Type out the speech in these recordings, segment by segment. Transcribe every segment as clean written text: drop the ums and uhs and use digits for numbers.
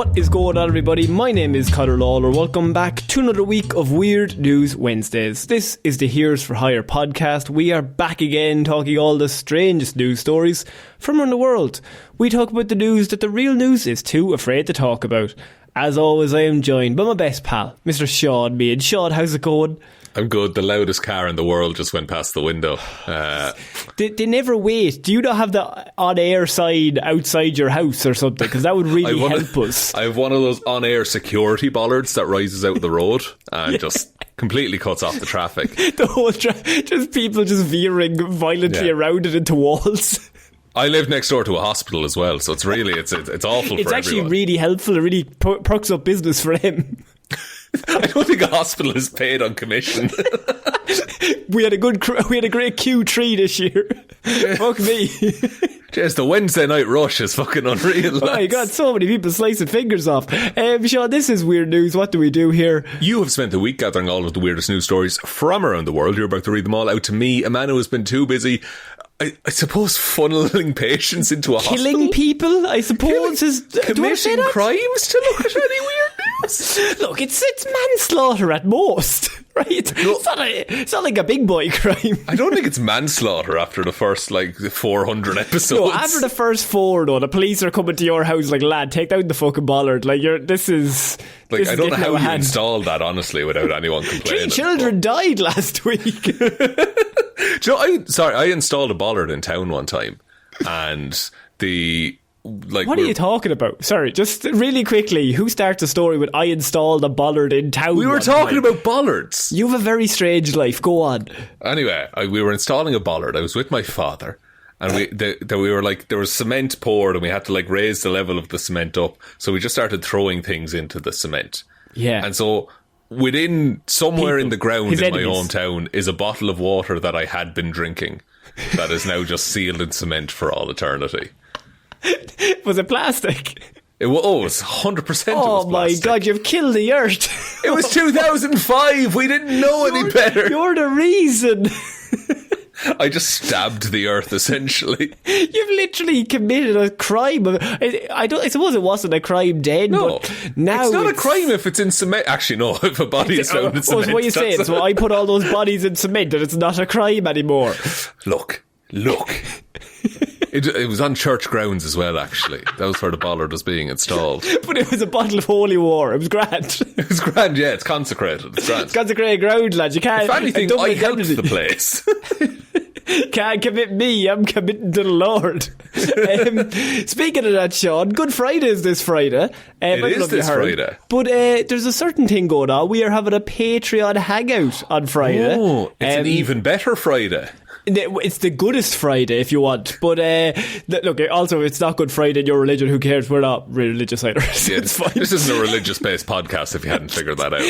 What is going on, everybody? My name is Conor Lawler. Welcome back to another week of Weird News Wednesdays. This is the Here's for Hire podcast. We are back again talking all the strangest news stories from around the world. We talk about the news that the real news is too afraid to talk about. As always, I am joined by my best pal, Mr. Shaun Mead. Shaun, how's it going? I'm good. The loudest car in the world just went past the window. They never wait. Do you not have the on-air sign outside your house or something? Because that would really help us. I have one of those on-air security bollards that rises out the road and just completely cuts off the traffic. The whole just people just veering violently around it into walls. I live next door to a hospital as well, so it's really it's awful for everyone. It's actually really helpful. It really perks up business for him. I don't think a hospital is paid on commission. We had a great Q3 this year. Fuck me. Jeez, the Wednesday night rush is fucking unreal. Oh my God, so many people slicing fingers off. Shaun, this is weird news. What do we do here? You have spent the week gathering all of the weirdest news stories from around the world. You're about to read them all out to me. A man who has been too busy, I suppose, funneling patients into a hospital. Killing people, I suppose. Committing crimes to look at any weird news. Look, it's manslaughter at most, right? No, it's not like a big boy crime. I don't think it's manslaughter after the first, 400 episodes. No, after the first 4, though, the police are coming to your house like, lad, take down the fucking bollard. I don't know how you installed that, honestly, without anyone complaining. 3 children died last week. I installed a bollard in town one time, and what are you talking about? Sorry, just really quickly, who starts a story with I installed a bollard in town? We were talking about bollards. You have a very strange life. Go on. Anyway, we were installing a bollard. I was with my father, and there was cement poured, and we had to raise the level of the cement up. So we just started throwing things into the cement. Yeah, and so within somewhere in the ground in my hometown is a bottle of water that I had been drinking that is now just sealed in cement for all eternity. Was it plastic? It was 100%. Oh my God, you've killed the earth. It was 2005. We didn't know any better. You're the reason. I just stabbed the earth, essentially. You've literally committed a crime. I suppose it wasn't a crime then, but now it's not a crime if it's in cement. Actually, no, if a body is found in cement. What are you saying? So I put all those bodies in cement and it's not a crime anymore. Look. It was on church grounds as well, actually. That was where the bollard was being installed. But it was a bottle of holy water. It was grand. It was grand, yeah. It's consecrated. It's grand. It's consecrated ground, lad. You can't... If anything, I helped the place. Can't commit me. I'm committing to the Lord. Speaking of that, Shaun, Good Friday is this Friday. It is this Friday. But there's a certain thing going on. We are having a Patreon hangout on Friday. Oh, it's an even better Friday. It's the goodest Friday if you want, but look, also it's not Good Friday in your religion. Who cares? We're not religious either, so it's fine. This isn't a religious based podcast if you hadn't figured that out.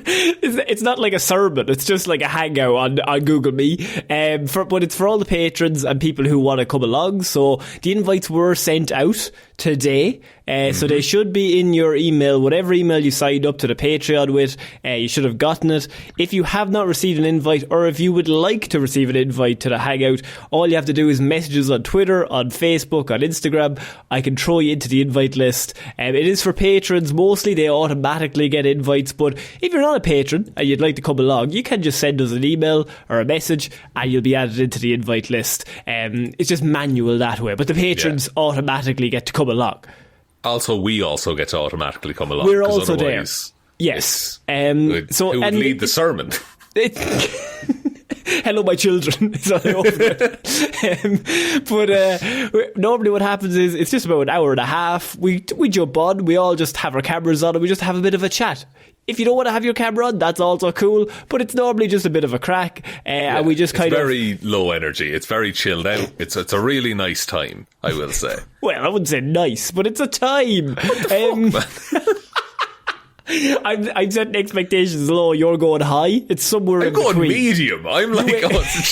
It's not like a sermon, it's just like a hangout on Google Me, but it's for all the patrons and people who want to come along. So the invites were sent out today, so they should be in your email, whatever email you signed up to the Patreon with. You should have gotten it. If you have not received an invite, or if you would like to receive an invite to the hangout, all you have to do is message us on Twitter, on Facebook, on Instagram. I can throw you into the invite list. It is for patrons mostly. They automatically get invites, but if you're not a patron and you'd like to come along, you can just send us an email or a message and you'll be added into the invite list. It's just manual that way, but the patrons automatically get to come along. Also, we also get to automatically come along. We're also there. Yes. Who would lead the sermon? Hello, my children. But normally what happens is it's just about an hour and a half. We jump on. We all just have our cameras on and we just have a bit of a chat. If you don't want to have your camera on, that's also cool. But it's normally just a bit of a crack, and we just kind of very low energy. It's very chilled out. It's a really nice time, I will say. Well, I wouldn't say nice, but it's a time. I'm setting expectations low. You're going high. It's somewhere I'm in going between. medium. I'm like,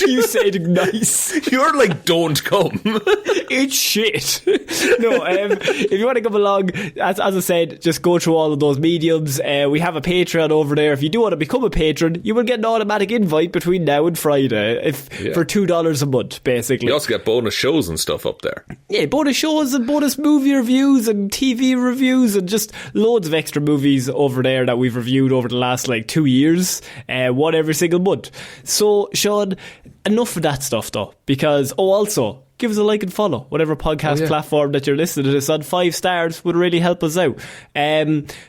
You said nice. You're like, don't come. It's shit. No, if you want to come along, as I said, just go through all of those mediums. We have a Patreon over there. If you do want to become a patron, you will get an automatic invite between now and Friday for $2 a month, basically. You also get bonus shows and stuff up there. Yeah, bonus shows and bonus movie reviews and TV reviews and just loads of extra movies over there that we've reviewed over the last 2 years, one every single month. So Shaun, enough of that stuff though, because also give us a like and follow whatever podcast platform that you're listening to this on. 5 stars would really help us out.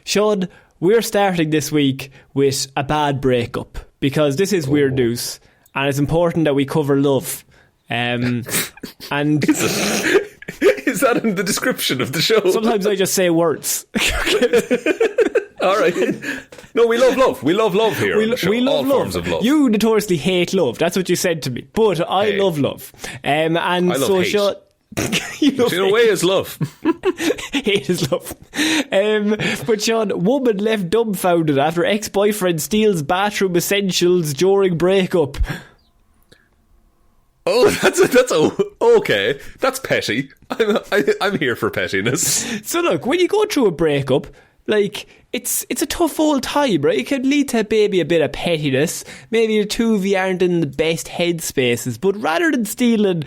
Shaun, we're starting this week with a bad breakup, because this is weird news and it's important that we cover love. And is that in the description of the show? Sometimes I just say words. All right. No, we love love. We love love here. We love all love. Forms of love. You notoriously hate love. That's what you said to me. But I love love. And I love so hate. Shaun, in a way, is love. Hate is love. But Shaun, woman left dumbfounded after ex-boyfriend steals bathroom essentials during breakup. Oh, that's okay. That's petty. I'm here for pettiness. So look, when you go through a breakup, it's a tough old time, right? It can lead to maybe a bit of pettiness. Maybe the two of you aren't in the best headspaces. But rather than stealing,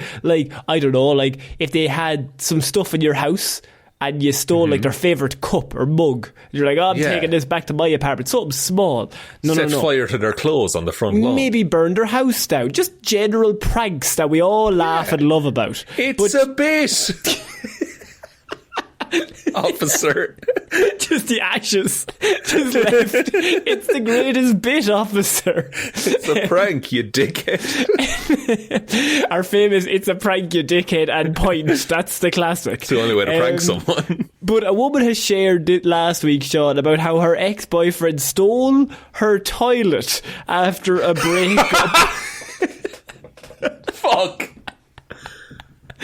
I don't know, if they had some stuff in your house and you stole their favourite cup or mug, you're like, I'm taking this back to my apartment. Something small. Set fire to their clothes on the front lawn. Maybe burn their house down. Just general pranks that we all laugh and love about. It's a bit. Officer. Just the ashes. Just left. It's the greatest bit, officer. It's a prank, you dickhead. Our famous "It's a prank, you dickhead" and point. That's the classic. It's the only way to prank someone. But a woman has shared it last week, Shaun, about how her ex-boyfriend stole her toilet after a breakup. Fuck.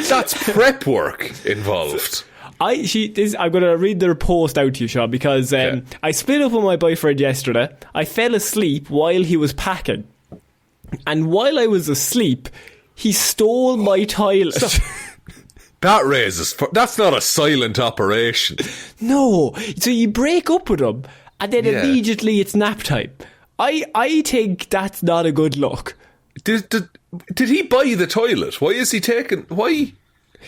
That's prep work involved. I'm going to read their post out to you, Shaun, because I split up with my boyfriend yesterday. I fell asleep while he was packing. And while I was asleep, he stole my toilet. That's not a silent operation. No. So you break up with him, and then immediately it's nap time. I think that's not a good look. Did he buy the toilet? Why is he taking... Why...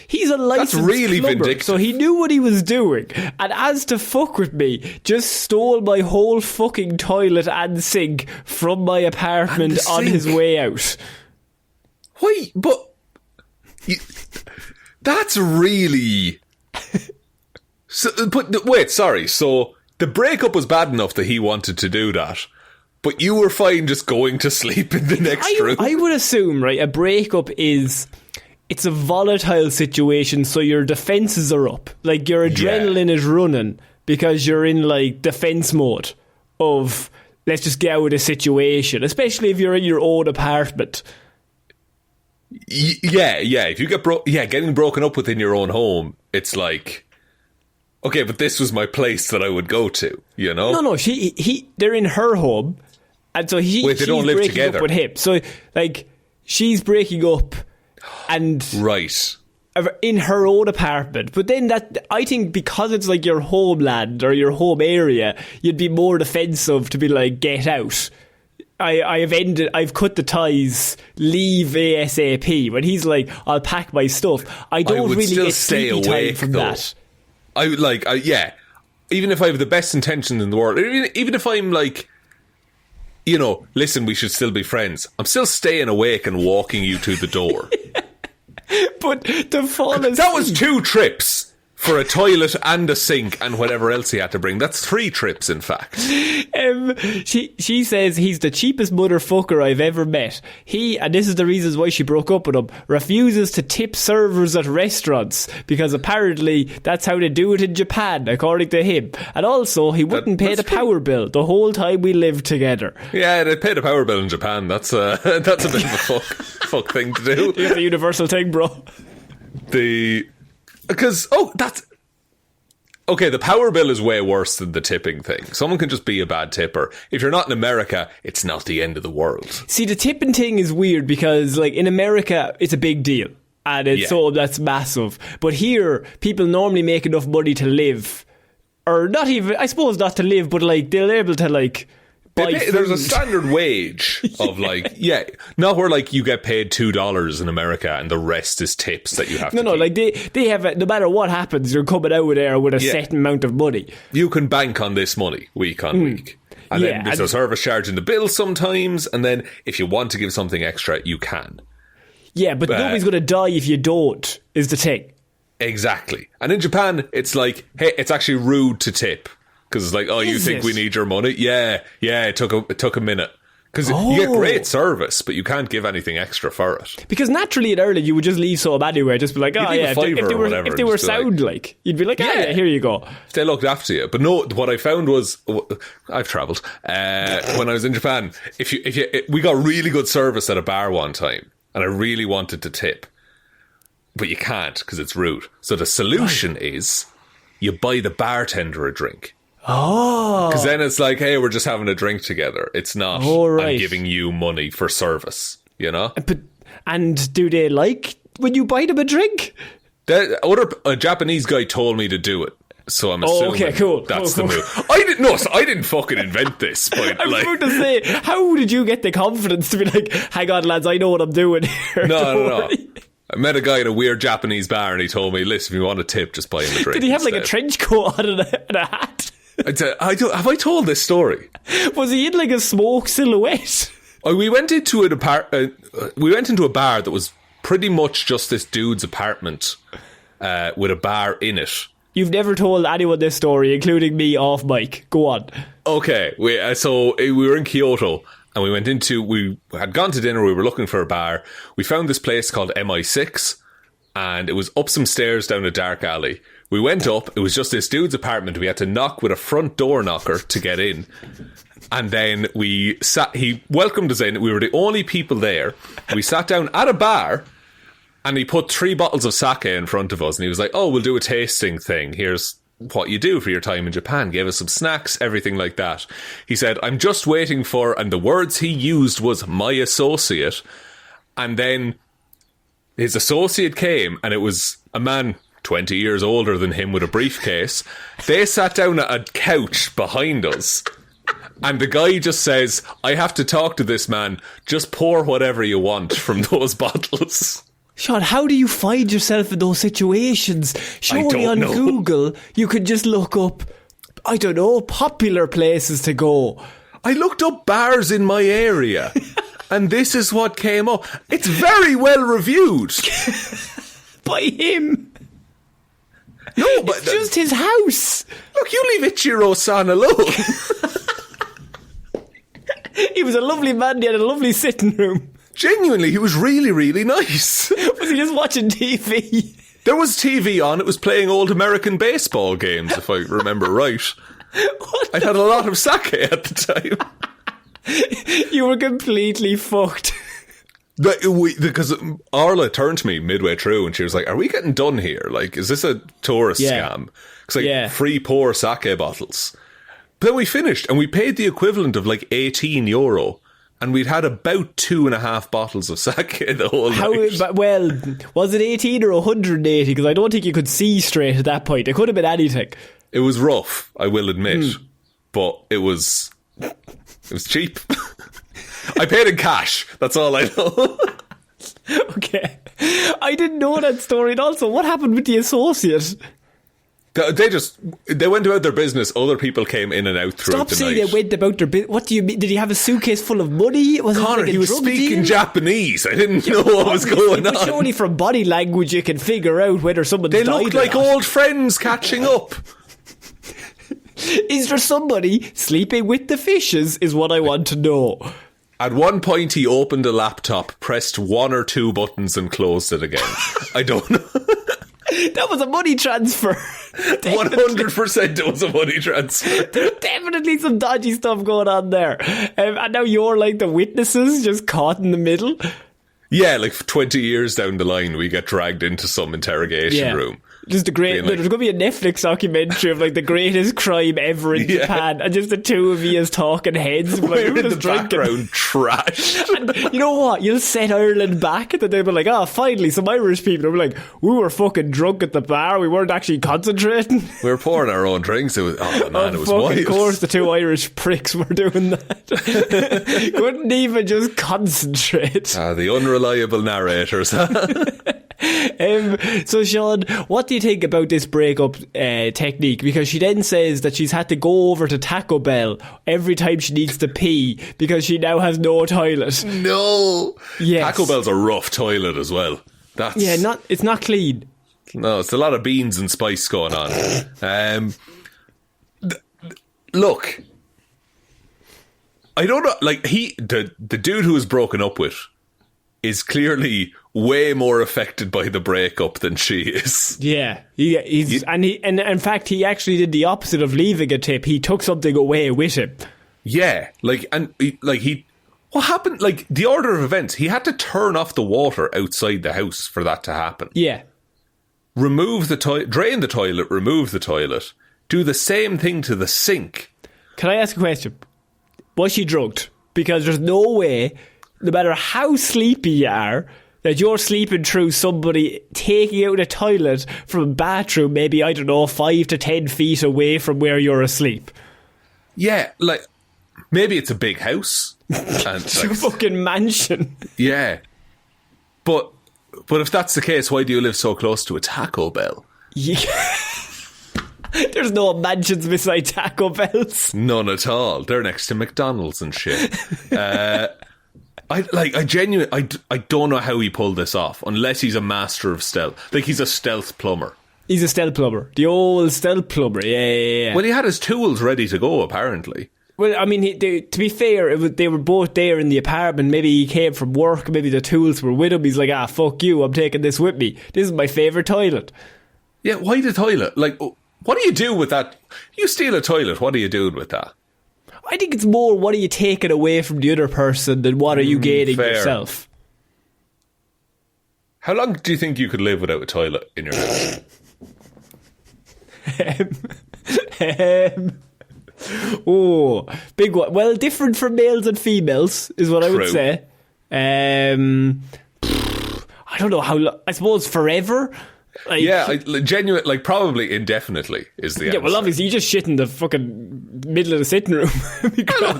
He's a licensed That's really plumber, vindictive. so he knew what he was doing. And as to fuck with me, just stole my whole fucking toilet and sink from my apartment on his way out. Why? But... that's really... Wait, sorry. So the breakup was bad enough that he wanted to do that, but you were fine just going to sleep in the next room? I would assume, right, a breakup is... It's a volatile situation, so your defences are up. Your adrenaline is running because you're in, defence mode of, let's just get out of the situation, especially if you're in your own apartment. Yeah. If you get getting broken up within your own home, it's like, okay, but this was my place that I would go to, you know? No, they're in her home, and so they don't live breaking together up with him. So, she's breaking up and right in her own apartment, but then that, I think, because it's your homeland or your home area, you'd be more defensive to be get out. I've cut the ties, leave ASAP. When he's I'll pack my stuff, I don't really get stay sleepy awake, time from though. that. I would even if I have the best intentions in the world, even if I'm listen, we should still be friends, I'm still staying awake and walking you to the door. But the fall asleep, that was 2 trips for a toilet and a sink and whatever else he had to bring. That's 3 trips, in fact. She says he's the cheapest motherfucker I've ever met. He, and this is the reasons why she broke up with him, refuses to tip servers at restaurants because apparently that's how they do it in Japan, according to him. And also, he wouldn't pay the power bill the whole time we lived together. Yeah, they pay the power bill in Japan. That's a bit of a fuck thing to do. It's a universal thing, bro. Because, that's... okay, the power bill is way worse than the tipping thing. Someone can just be a bad tipper. If you're not in America, it's not the end of the world. See, the tipping thing is weird because, like, in America, it's a big deal. And it's so that's massive. But here, people normally make enough money to live. Or not even, I suppose not to live, but, like, they're able to, like... There's a standard wage of not where like you get paid $2 in America and the rest is tips that you have to keep. Like they have no matter what happens, you're coming out of there with a set amount of money. You can bank on this money week on week. And then there's a service charge in the bill sometimes, and then if you want to give something extra, you can. Yeah, but nobody's going to die if you don't, is the thing. Exactly. And in Japan, it's like, hey, it's actually rude to tip. Because it's like, you think we need your money? Yeah, it took a minute. Because you get great service, but you can't give anything extra for it. Because naturally in Ireland, you would just leave some anywhere, just be like, if they were sound, like, you'd be like, here you go. If they looked after you. But no, what I found was, I've travelled, when I was in Japan, we got really good service at a bar one time, and I really wanted to tip. But you can't, because it's rude. So the solution is, you buy the bartender a drink. Oh. Because then it's like, hey, we're just having a drink together. It's not, I'm giving you money for service, you know? And do they like when you buy them a drink? A Japanese guy told me to do it. So I'm assuming that's the move. I didn't fucking invent this. But I was about to say, how did you get the confidence to be like, hang on lads, I know what I'm doing here. No. I met a guy in a weird Japanese bar and he told me, listen, if you want a tip, just buy him a drink. Did he have like a trench coat on and a hat? Have I told this story? Was he in like a smoke silhouette? We went into a bar that was pretty much just this dude's apartment with a bar in it. You've never told anyone this story, including me, off mic. Go on. Okay, we were in Kyoto and we had gone to dinner, we were looking for a bar. We found this place called MI6 and it was up some stairs down a dark alley. We went up, it was just this dude's apartment. We had to knock with a front door knocker to get in. And then he welcomed us in. We were the only people there. We sat down at a bar and he put 3 bottles of sake in front of us and he was like, we'll do a tasting thing. Here's what you do for your time in Japan. Gave us some snacks, everything like that. He said, I'm just waiting for, and the words he used was my associate. And then his associate came and it was a man 20 years older than him with a briefcase. They sat down at a couch behind us and the guy just says, I have to talk to this man, just pour whatever you want from those bottles. Shaun, how do you find yourself in those situations? Surely on Google you could just look up, I don't know, popular places to go. I looked up bars in my area and this is what came up. It's very well reviewed. By him. No, but it's just his house. Look, you leave Ichiro-san alone. He was a lovely man. He had a lovely sitting room. Genuinely, he was really, really nice. Was he just watching TV? There was TV on. It was playing old American baseball games, if I remember right. I'd had a lot of sake at the time. You were completely fucked. Because Arla turned to me midway through and she was like, are we getting done here? Like, is this a tourist scam? Because free pour sake bottles. But then we finished and we paid the equivalent of like €18 and we'd had about 2.5 bottles of sake the whole night. Well, was it 18 or 180? Because I don't think you could see straight at that point. It could have been anything. It was rough, I will admit. But it was cheap. I paid in cash. That's all I know. Okay. I didn't know that story. And also, what happened with the associate? They went about their business. Other people came in and out throughout the night. Stop saying they went about their business. What do you mean? Did he have a suitcase full of money? Connor, he was speaking Japanese. I didn't know what was going on. But only from body language you can figure out whether someone's died. They looked like old friends catching up. Is there somebody sleeping with the fishes is what I want to know. At one point he opened a laptop, pressed 1 or 2 buttons and closed it again. I don't know. That was a money transfer. 100% it was a money transfer. There's definitely some dodgy stuff going on there. And now you're like the witnesses just caught in the middle. Yeah, like 20 years down the line we get dragged into some interrogation room. Just the great. There's going to be a Netflix documentary of like the greatest crime ever in Japan, and just the two of you as talking heads. We're like, in the background, trash. And you know what? You'll set Ireland back, and then they'll be like, "Oh, finally, some Irish people." We're like, "We were fucking drunk at the bar. We weren't actually concentrating. We were pouring our own drinks. It was it was wild." Of course, the two Irish pricks were doing that. Couldn't even just concentrate. The unreliable narrators. So Shaun, what do you think about this breakup technique? Because she then says that she's had to go over to Taco Bell every time she needs to pee because she now has no toilet. No. Yes. Taco Bell's a rough toilet as well. It's not clean. No, it's a lot of beans and spice going on. Look, I don't know. Like the dude who was broken up with is clearly way more affected by the breakup than she is. Yeah, and in fact he actually did the opposite of leaving a tip. He took something away with him. Yeah, what happened? Like the order of events, he had to turn off the water outside the house for that to happen. Yeah, remove the toilet, drain the toilet, remove the toilet, do the same thing to the sink. Can I ask a question? Was she drugged? Because there's no way, no matter how sleepy you are, that you're sleeping through somebody taking out a toilet from a bathroom maybe, 5 to 10 feet away from where you're asleep. Yeah, like, maybe it's a big house. And it's a fucking mansion. Yeah. But if that's the case, why do you live so close to a Taco Bell? Yeah. There's no mansions beside Taco Bells. None at all. They're next to McDonald's and shit. I don't know how he pulled this off, unless he's a master of stealth. Like, he's a stealth plumber. He's a stealth plumber. The old stealth plumber, yeah. Well, he had his tools ready to go, apparently. Well, I mean, to be fair, they were both there in the apartment. Maybe he came from work, maybe the tools were with him. He's like, fuck you, I'm taking this with me. This is my favourite toilet. Yeah, why the toilet? Like, what do you do with that? You steal a toilet, what are you doing with that? I think it's more, what are you taking away from the other person than what are you gaining yourself? How long do you think you could live without a toilet in your house? Big one. Well, different for males and females is what I would say. I don't know how long. I suppose forever. Like, genuine, like probably indefinitely is the answer. Yeah, well, obviously you just shit in the fucking middle of the sitting room.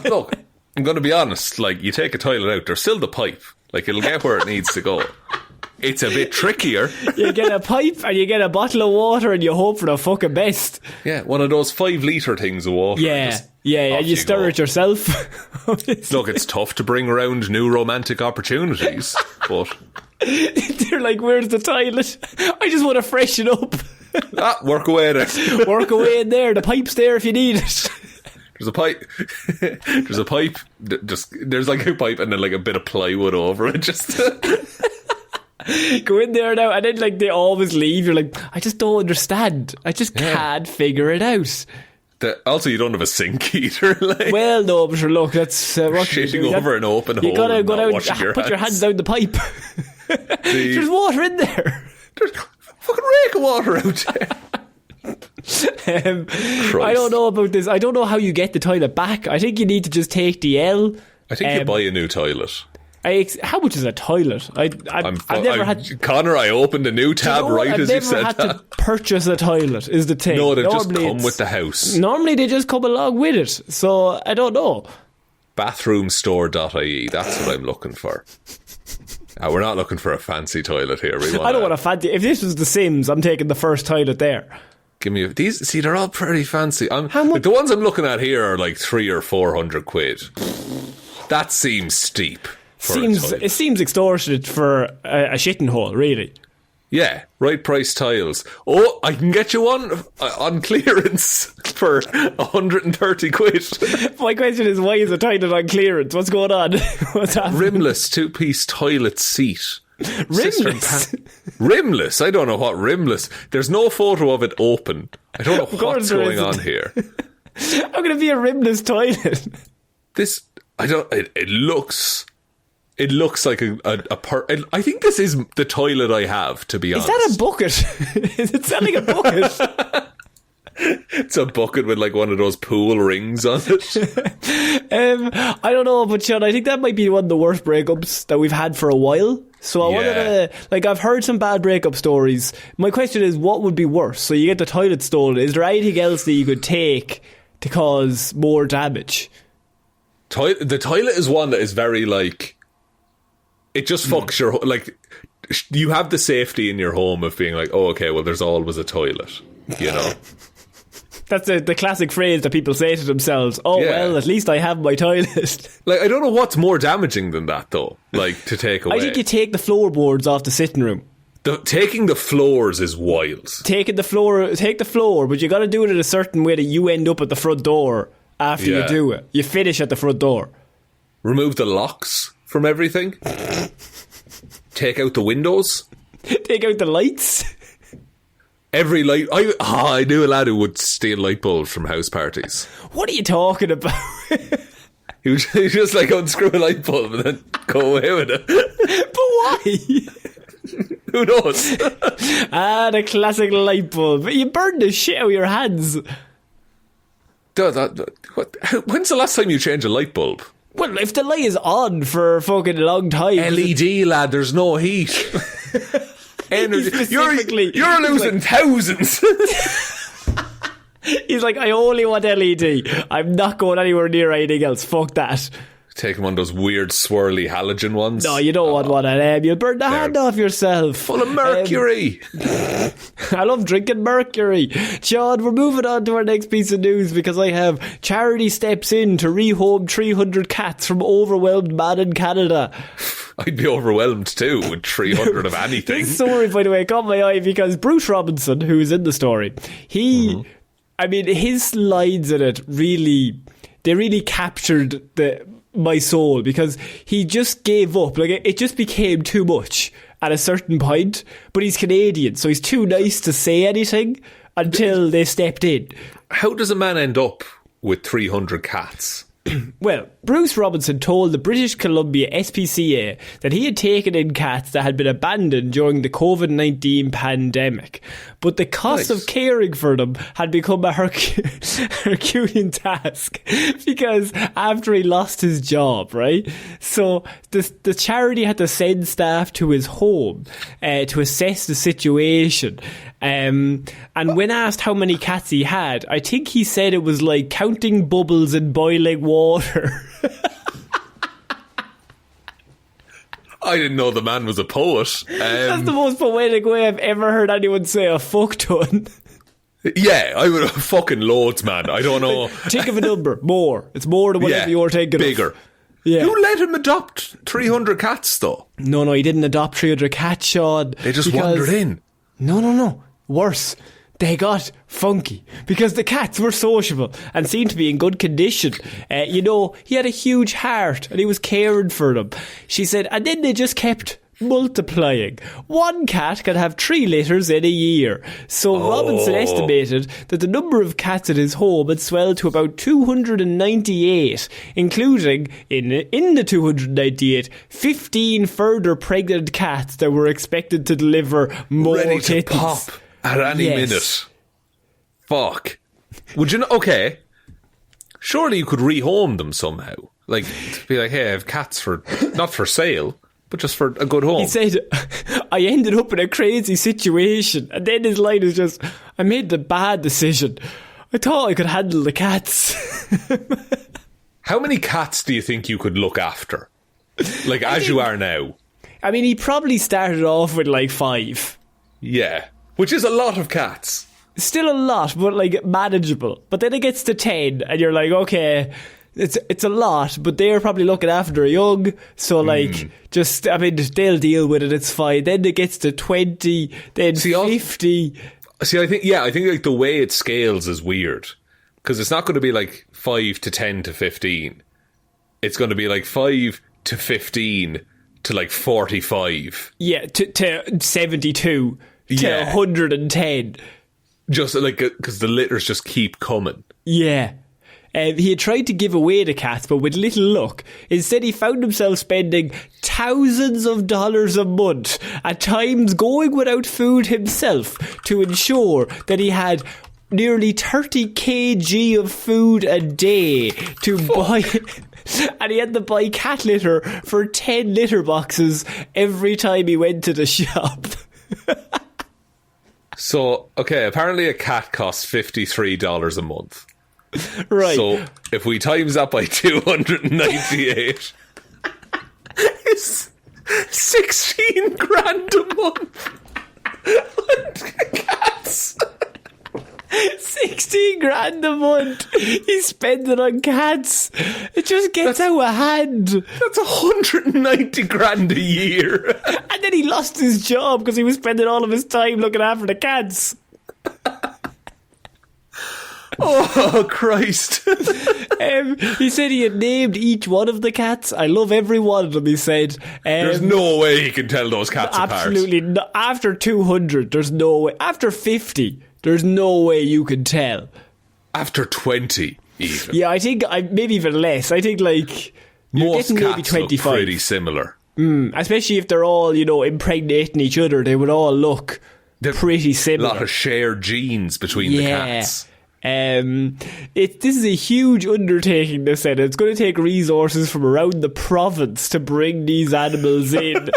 Look, I'm going to be honest. Like, you take a toilet out, there's still the pipe. Like, it'll get where it needs to go. It's a bit trickier. You get a pipe and you get a bottle of water and you hope for the fucking best. Yeah, one of those 5-litre things of water. Yeah. You stir it yourself. Look, it's tough to bring around new romantic opportunities, but they're like, where's the toilet? I just want to freshen up. Work away there. Work away in there. The pipe's there if you need it. There's a pipe. There's a pipe. There's like a pipe and then like a bit of plywood over it. Just go in there now, and then like they always leave. You're like, I just don't understand. I just can't figure it out. Also, you don't have a sink either. Like, well, no, but look, that's shitting over an open hole. You gotta go down, put your hands down the pipe. There's water in there. There's a fucking rake of water out there. I don't know about this. I don't know how you get the toilet back. I think you need to just take the L. I think you buy a new toilet. How much is a toilet? I've never had. Connor, I opened a new tab as you said that. I've never had to purchase a toilet, is the thing. No, they just come with the house. Normally they just come along with it. So, I don't know. Bathroomstore.ie, that's what I'm looking for. We're not looking for a fancy toilet here. I don't want a fancy. If this was The Sims, I'm taking the first toilet there. Give me these. See, they're all pretty fancy. How much? The ones I'm looking at here are like 300 or 400 quid. That seems steep. It seems extortionate for a shitting hole, really. Yeah, right price tiles. Oh, I can get you one on clearance for 130 quid. My question is, why is a toilet on clearance? What's going on? What's happening? Rimless 2-piece toilet seat. Rimless? Rimless? I don't know what rimless. There's no photo of it open. I don't know what's going on here. How can it be a rimless toilet? It looks It looks like I think this is the toilet I have, to be honest. Is that a bucket? Is it selling a bucket? It's a bucket with like one of those pool rings on it. I don't know, but Shaun, I think that might be one of the worst breakups that we've had for a while. So I wanted to, like, I've heard some bad breakup stories. My question is, what would be worse? So you get the toilet stolen. Is there anything else that you could take to cause more damage? The toilet is one that is very like, it just fucks your, like, you have the safety in your home of being like, oh, okay, well, there's always a toilet, you know? That's the classic phrase that people say to themselves. Oh, well, at least I have my toilet. Like, I don't know what's more damaging than that, though, like, to take away. I think you take the floorboards off the sitting room. Taking the floors is wild. Take the floor, but you got to do it in a certain way that you end up at the front door after you do it. You finish at the front door. Remove the locks from everything. Take out the windows. Take out the lights. Every light. I knew a lad who would steal light bulbs from house parties. What are you talking about? He would just like unscrew a light bulb and then go away with it. But why? Who knows? The classic light bulb. You burn the shit out of your hands. When's the last time you changed a light bulb? Well, if the light is on for a fucking long time. LED, lad, there's no heat. Energy. You're losing thousands. He's like, I only want LED. I'm not going anywhere near anything else. Fuck that. Taking one of those weird swirly halogen ones. No, you don't want one of them. You'll burn the hand off yourself. Full of mercury. I love drinking mercury. Shaun, we're moving on to our next piece of news because I have charity steps in to rehome 300 cats from overwhelmed man in Canada. I'd be overwhelmed too with 300 of anything. This story, by the way, caught my eye because Bruce Robinson, who's in the story, his lines in it really captured my soul, because he just gave up. Like, it just became too much at a certain point, but he's Canadian, so he's too nice to say anything until they stepped in. How does a man end up with 300 cats? Well, Bruce Robinson told the British Columbia SPCA that he had taken in cats that had been abandoned during the COVID-19 pandemic, but the cost of caring for them had become a Herculean task because after he lost his job, right? So the charity had to send staff to his home to assess the situation. And when asked how many cats he had, I think he said it was like counting bubbles in boiling water. I didn't know the man was a poet. That's the most poetic way I've ever heard anyone say a fuck ton. Yeah, I would fucking loads, man. I don't know. Think of a number. More. It's more than whatever you're thinking bigger. Of. Yeah. Who let him adopt 300 cats, though? No, he didn't adopt 300 cats, Shaun. They just wandered in. No. Worse. They got funky because the cats were sociable and seemed to be in good condition. He had a huge heart and he was caring for them. She said, and then they just kept multiplying. One cat can have 3 litters in a year. So Robinson estimated that the number of cats in his home had swelled to about 298, including, in the 298, 15 further pregnant cats that were expected to deliver more ready to kittens. Pop at any minute. Fuck. Would you know? Okay. Surely you could rehome them somehow. Like, to be like, hey, I have cats not for sale, but just for a good home. He said, I ended up in a crazy situation. And then his line is just, I made the bad decision. I thought I could handle the cats. How many cats do you think you could look after? Like, you are now? I mean, he probably started off with like 5. Yeah. Which is a lot of cats. Still a lot, but like manageable. But then it gets to 10 and you're like, okay, it's a lot, but they're probably looking after a young, so like they'll deal with it, it's fine. Then it gets to 20, then 50. I think like the way it scales is weird, because it's not going to be like 5 to 10 to 15. It's going to be like 5 to 15 to like 45. Yeah, to 72 to 110. Just like, because the litters just keep coming. Yeah. He had tried to give away the cats, but with little luck. Instead, he found himself spending thousands of dollars a month, at times going without food himself, to ensure that he had nearly 30 kg of food a day to buy. And he had to buy cat litter for 10 litter boxes every time he went to the shop. So, okay, apparently a cat costs $53 a month. Right. So, if we times that by 298, it's 16 grand a month. Cats. 16 grand a month he's spending on cats. It just gets out of hand. That's 190 grand a year. And then he lost his job because he was spending all of his time looking after the cats. Oh, Christ. He said he had named each one of the cats. I love every one of them, he said. There's no way he can tell those cats apart. Absolutely not. After 200, there's no way. After 50, there's no way you can tell. After 20, even. Yeah, I think maybe even less. I think like most maybe cats 25. look pretty similar. Especially if they're all, impregnating each other, they would all look pretty similar. A lot of shared genes between the cats. This is a huge undertaking, they said. It's going to take resources from around the province to bring these animals in.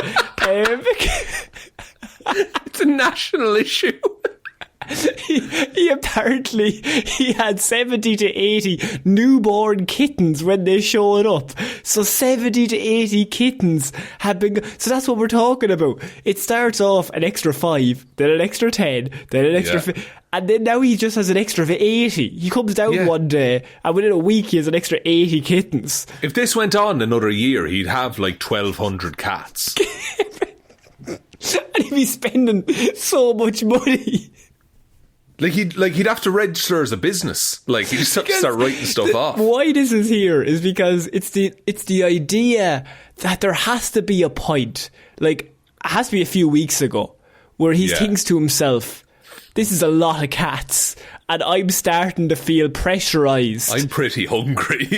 It's a national issue. He apparently had 70 to 80 newborn kittens when they showed up. So 70 to 80 kittens have been... So that's what we're talking about. It starts off an extra 5, then an extra 10, then an extra 5, and then now he just has an extra 80. He comes down one day, and within a week he has an extra 80 kittens. If this went on another year, he'd have like 1,200 cats. And he'd be spending so much money. Like he'd have to register as a business. Like he'd just have to start writing stuff off. Why this is here is because it's the idea that there has to be a point, like it has to be a few weeks ago, where he thinks to himself, "This is a lot of cats, and I'm starting to feel pressurised. I'm pretty hungry.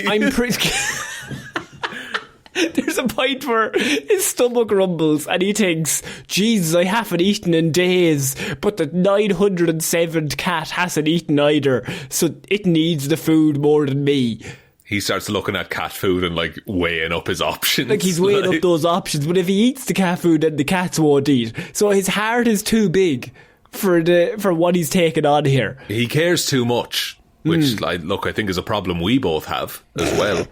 There's a point where his stomach rumbles and he thinks, Jesus, I haven't eaten in days, but the 907th cat hasn't eaten either, so it needs the food more than me." He starts looking at cat food and like weighing up his options. Like he's weighing up those options, but if he eats the cat food, then the cats won't eat. So his heart is too big for what he's taking on here. He cares too much, which I think is a problem we both have as well.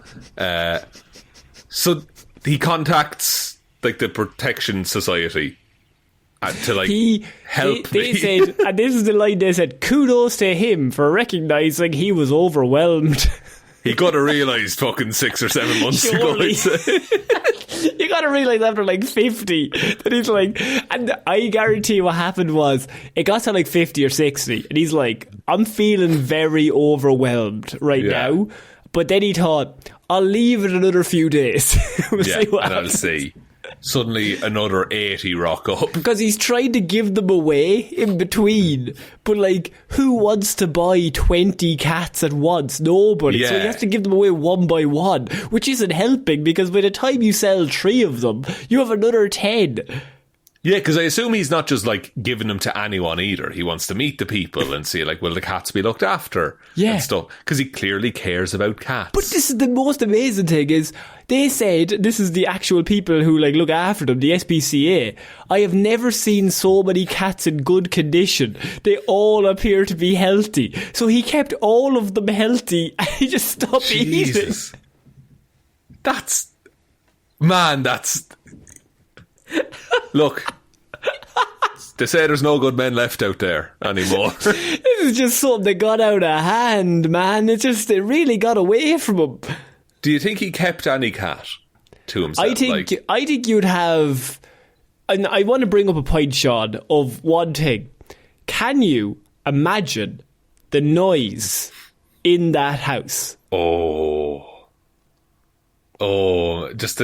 So he contacts like the Protection Society to like help they me. said, and this is the line they said, "Kudos to him for recognising he was overwhelmed." He got to realise fucking 6 or 7 months ago. You got to realise after like 50 that he's like, and I guarantee what happened was it got to like 50 or 60 and he's like, I'm feeling very overwhelmed right now. But then he thought, I'll leave it another few days. We'll see what happens. I'll see. Suddenly another 80 rock up. Because he's trying to give them away in between. But like, who wants to buy 20 cats at once? Nobody. Yeah. So he has to give them away one by one, which isn't helping because by the time you sell 3 of them, you have another 10. Yeah, because I assume he's not just like giving them to anyone either. He wants to meet the people and see like, will the cats be looked after? Yeah. And stuff. Because he clearly cares about cats. But this is the most amazing thing is they said, this is the actual people who like look after them, the SPCA. I have never seen so many cats in good condition. They all appear to be healthy. So he kept all of them healthy and he just stopped eating. That's... Look, they say there's no good men left out there anymore. This is just something that got out of hand, man. It really got away from him. Do you think he kept any cat to himself? I think you'd have... And I want to bring up a point, Shaun, of one thing. Can you imagine the noise in that house? Just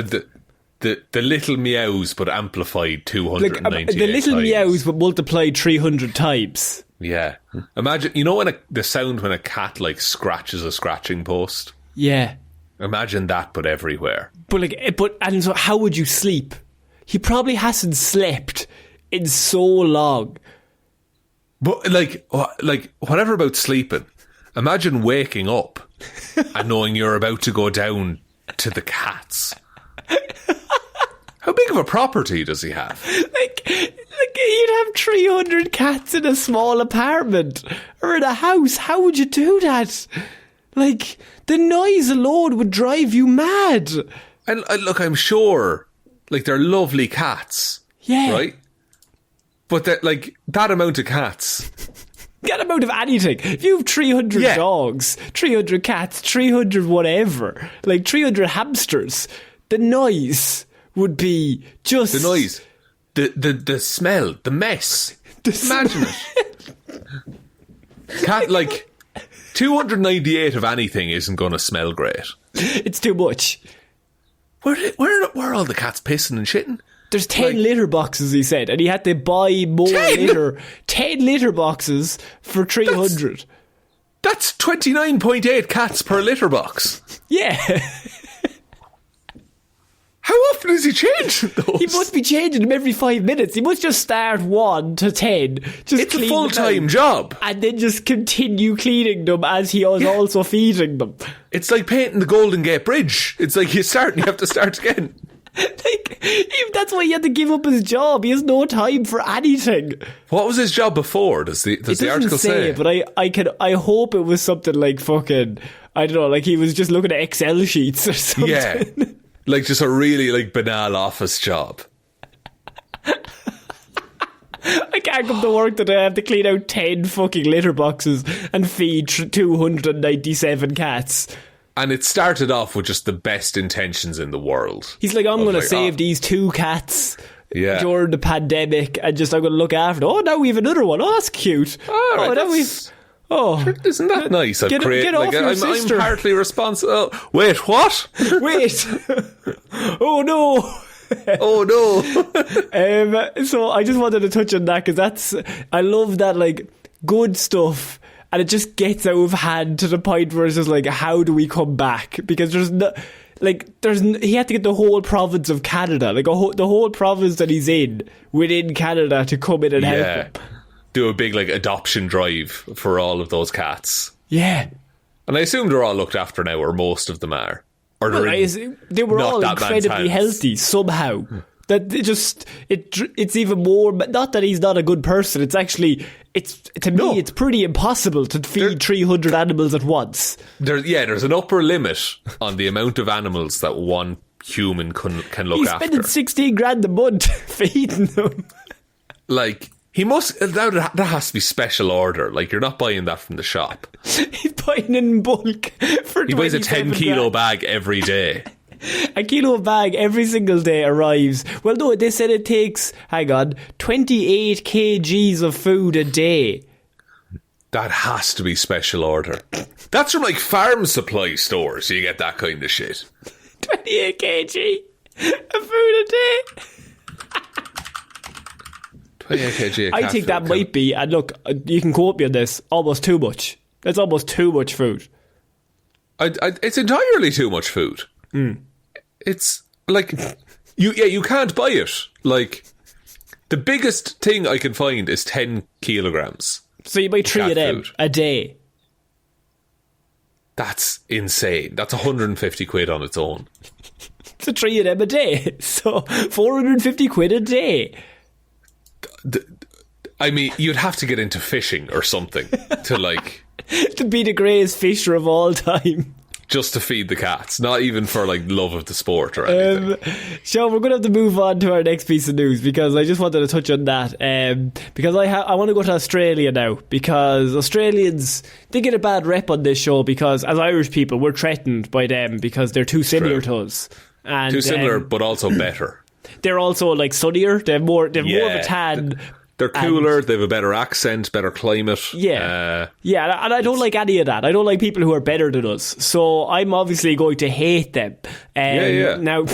the little meows but amplified 298 the little times. meows but multiplied 300 times. Yeah. Imagine, you know the sound when a cat like scratches a scratching post? Yeah. Imagine that, but everywhere. And so how would you sleep? He probably hasn't slept in so long. But whatever about sleeping, imagine waking up and knowing you're about to go down to the cats. How big of a property does he have? Like you'd have 300 cats in a small apartment or in a house. How would you do that? Like, the noise alone would drive you mad. And look, I'm sure, like, they're lovely cats. Yeah. Right? But that amount of cats. That amount of anything. If you have 300 dogs, 300 cats, 300 whatever, like 300 hamsters, the noise would be just... The noise. The smell. The mess. Imagine it. Cat, 298 of anything isn't going to smell great. It's too much. Where are all the cats pissing and shitting? There's 10 litter boxes, he said, and he had to buy more 10? 10 litter boxes for 300. That's 29.8 cats per litter box. Yeah. How often is he changing those? He must be changing them every 5 minutes. He must just start 1 to 10. It's a full-time job. And then just continue cleaning them as he was also feeding them. It's like painting the Golden Gate Bridge. It's like you start and you have to start again. That's why he had to give up his job. He has no time for anything. What was his job before? Does the article say? But I hope it was something like fucking, I don't know, like he was just looking at Excel sheets or something. Yeah. Like just a really banal office job. I can't come to work today. I have to clean out 10 fucking litter boxes and feed 297 cats. And it started off with just the best intentions in the world. He's like, I'm going to save these 2 cats during the pandemic and I'm going to look after them. Oh, now we have another one. Oh, that's cute. All right, isn't that nice? Get off your sister. I'm partly responsible. Wait, what? Wait. Oh, no. Oh no. So I just wanted to touch on that because I love that good stuff, and it just gets out of hand to the point where it's just like, how do we come back? Because he had to get the whole province of Canada, the whole province that he's in within Canada to come in and help him. Do a big adoption drive for all of those cats. Yeah. And I assume they're all looked after now, or most of them are. Or they were all incredibly healthy somehow. That it's even more. Not that he's not a good person. It's actually it's pretty impossible to feed 300 animals at once. There's an upper limit on the amount of animals that one human can look He's after. He's spending 16 grand a month feeding them. He must. That has to be special order. You're not buying that from the shop. He's buying in bulk for. He buys a 10 kilo bag every day. A kilo bag every single day arrives. Well, no, they said it takes 28 kgs of food a day. That has to be special order. That's from farm supply stores. You get that kind of shit. 28 kg of food a day. 28 kg. I think that might be, and look, you can quote me on this, almost too much. That's almost too much food. It's entirely too much food. It's you can't buy it. The biggest thing I can find is 10 kilograms. So you buy 3 of them a day. That's insane. That's 150 quid on its own. It's 3 of them a day. So 450 quid a day. I mean, you'd have to get into fishing or something to to be the greatest fisher of all time. Just to feed the cats, not even for love of the sport or anything. Shaun, we're going to have to move on to our next piece of news because I just wanted to touch on that. Because I want to go to Australia now, because Australians, they get a bad rep on this show because as Irish people, we're threatened by them because they're too similar to us. And, too similar, but also better. They're also like sunnier. They have more of a tan. They're cooler. They have a better accent, better climate. Yeah, and I don't like any of that. I don't like people who are better than us. So I'm obviously going to hate them. Now,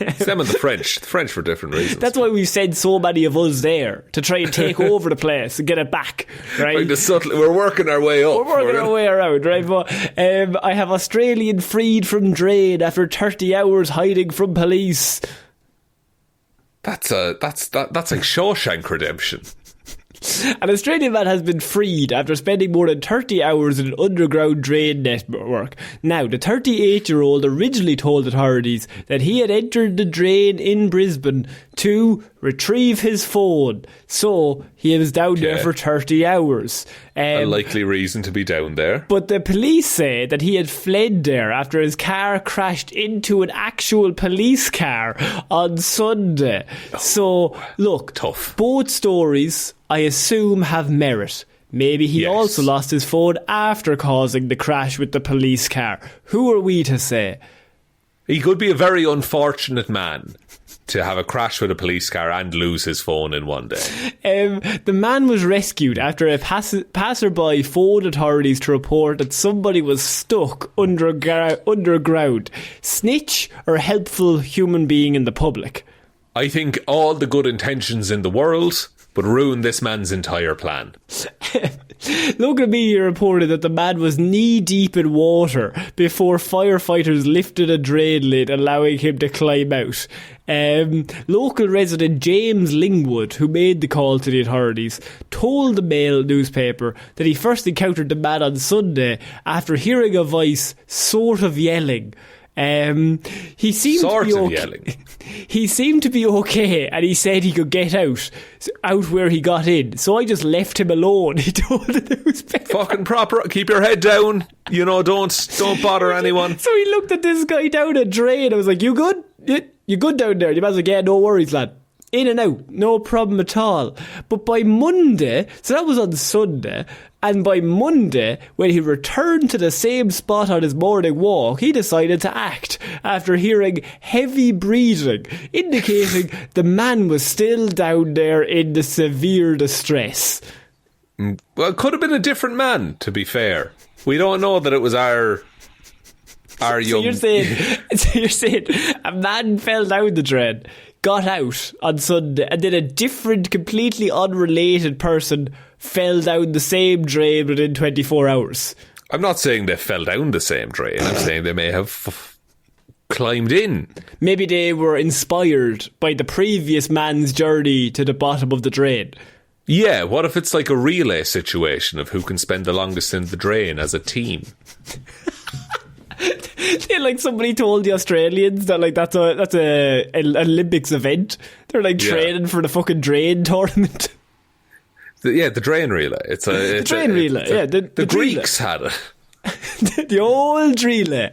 It's them and the French. The French for different reasons. That's why we've sent so many of us there, to try and take over the place and get it back, right? We're working our way up. We're working our way around, right? But I have Australian freed from drain after 30 hours hiding from police. That's like Shawshank Redemption. An Australian man has been freed after spending more than 30 hours in an underground drain network. Now, the 38-year-old originally told authorities that he had entered the drain in Brisbane to retrieve his phone. So, he was down there for 30 hours. A likely reason to be down there. But the police say that he had fled there after his car crashed into an actual police car on Sunday. So, look, tough. Both stories, I assume, have merit. Maybe he also lost his phone after causing the crash with the police car. Who are we to say? He could be a very unfortunate man to have a crash with a police car and lose his phone in one day. The man was rescued after a passerby phoned authorities to report that somebody was stuck underground. Snitch or helpful human being in the public? I think all the good intentions in the world would ruin this man's entire plan. Local media reported that the man was knee-deep in water before firefighters lifted a drain lid, allowing him to climb out. Local resident James Lingwood, who made the call to the authorities, told the Mail newspaper that he first encountered the man on Sunday after hearing a voice sort of yelling. He seemed to be okay. Yelling. He seemed to be okay, and he said he could get out where he got in. So I just left him alone. He told the newspaper. Fucking proper. Keep your head down. You know, don't bother anyone. So he looked at this guy down a drain. I was like, "You good? You good down there?" The man's like, "Yeah, no worries, lad. In and out, no problem at all." But by Monday, so that was on Sunday, and by Monday, when he returned to the same spot on his morning walk, he decided to act after hearing heavy breathing, indicating the man was still down there in the severe distress. Well, it could have been a different man, to be fair. We don't know that it was our young... So you're saying a man fell down the drain, got out on Sunday, and then a different, completely unrelated person fell down the same drain within 24 hours. I'm not saying they fell down the same drain. I'm saying they may have climbed in. Maybe they were inspired by the previous man's journey to the bottom of the drain. Yeah, what if it's like a relay situation of who can spend the longest in the drain as a team? Like somebody told the Australians that like that's a Olympics event. They're like training for the fucking drain tournament. The drain relay. The drain relay. The Greeks had it. The old relay.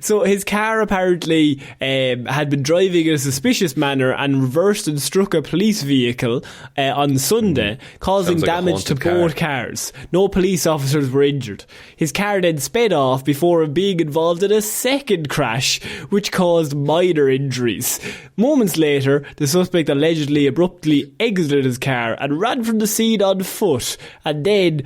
So his car apparently had been driving in a suspicious manner and reversed and struck a police vehicle on Sunday, causing damage to both cars. No police officers were injured. His car then sped off before being involved in a second crash, which caused minor injuries. Moments later, the suspect allegedly abruptly exited his car and ran from the scene on foot, and then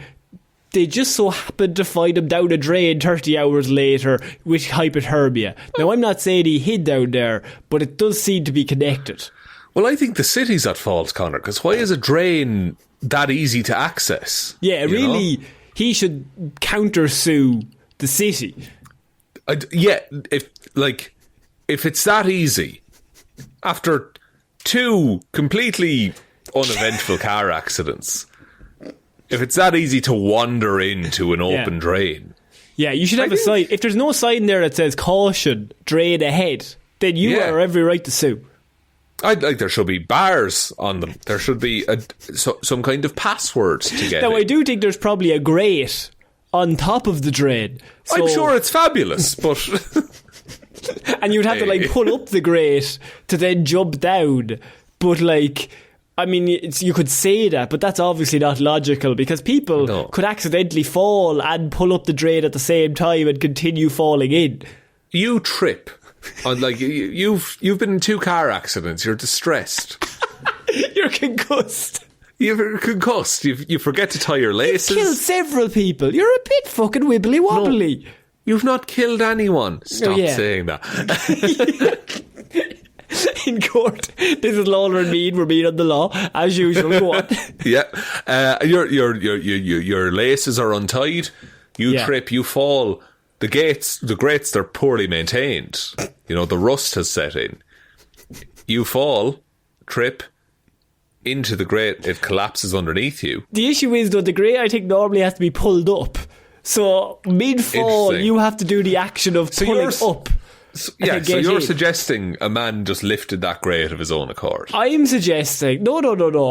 they just so happened to find him down a drain 30 hours later with hypothermia. Now, I'm not saying he hid down there, but it does seem to be connected. Well, I think the city's at fault, Conor, because why is a drain that easy to access? Yeah, really, he should countersue the city. If it's that easy, after 2 completely uneventful car accidents... If it's that easy to wander into an open drain. Yeah, you should have a sign. If there's no sign there that says caution, drain ahead, then you are every right to sue. There should be bars on them. There should be some kind of password to get Now, in. I do think there's probably a grate on top of the drain. So, I'm sure it's fabulous, but... and you'd have to, like, pull up the grate to then jump down. But, like... I mean, you could say that, but that's obviously not logical because people could accidentally fall and pull up the drain at the same time and continue falling in. You trip. Like you've been in 2 car accidents. You're distressed. You're concussed. You're concussed. You forget to tie your laces. You've killed several people. You're a bit fucking wibbly wobbly. No, you've not killed anyone. Stop saying that. in court. This is Lawler and Mead. We're being on the law as usual. Go on. Yeah, your laces are untied. You trip. You fall. The grates, they're poorly maintained. You know, the rust has set in. You fall, trip into the grate. It collapses underneath you. The issue is, though, the grate, I think, normally has to be pulled up. So mid-fall, you have to do the action of pulling up. So you're suggesting a man just lifted that grate of his own accord? I'm suggesting... No.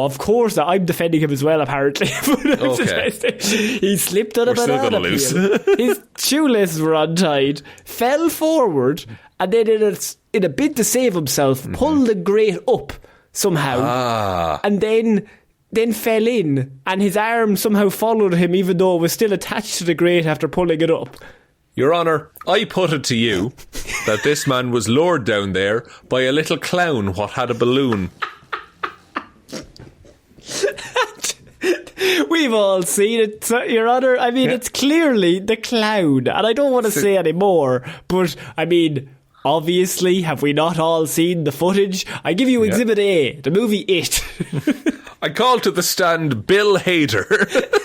Of course, I'm defending him as well, apparently. But I'm suggesting he slipped on a banana peel. His shoelaces were untied, fell forward, and then in a bid to save himself, pulled the grate up somehow. And then fell in, and his arm somehow followed him, even though it was still attached to the grate after pulling it up. Your Honour, I put it to you that this man was lured down there by a little clown what had a balloon. We've all seen it, Your Honour. I mean, it's clearly the clown, and I don't want to say any more, but, I mean, obviously, have we not all seen the footage? I give you Exhibit A, the movie It. I call to the stand Bill Hader.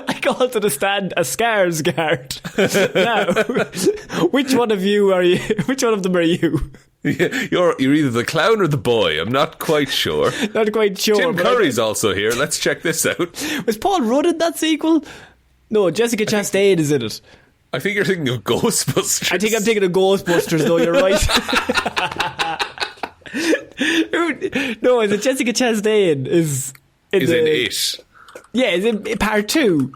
I call to the stand a Skarsgård. Now, which one of you are you? Which one of them are you? You're either the clown or the boy. I'm not quite sure. Not quite sure. Tim Curry's also here. Let's check this out. Was Paul Rudd in that sequel? No, Jessica Chastain is in it. I think you're thinking of Ghostbusters. I think I'm thinking of Ghostbusters, though. You're right. No, is it Jessica Chastain? Is in It. Yeah, is it part 2?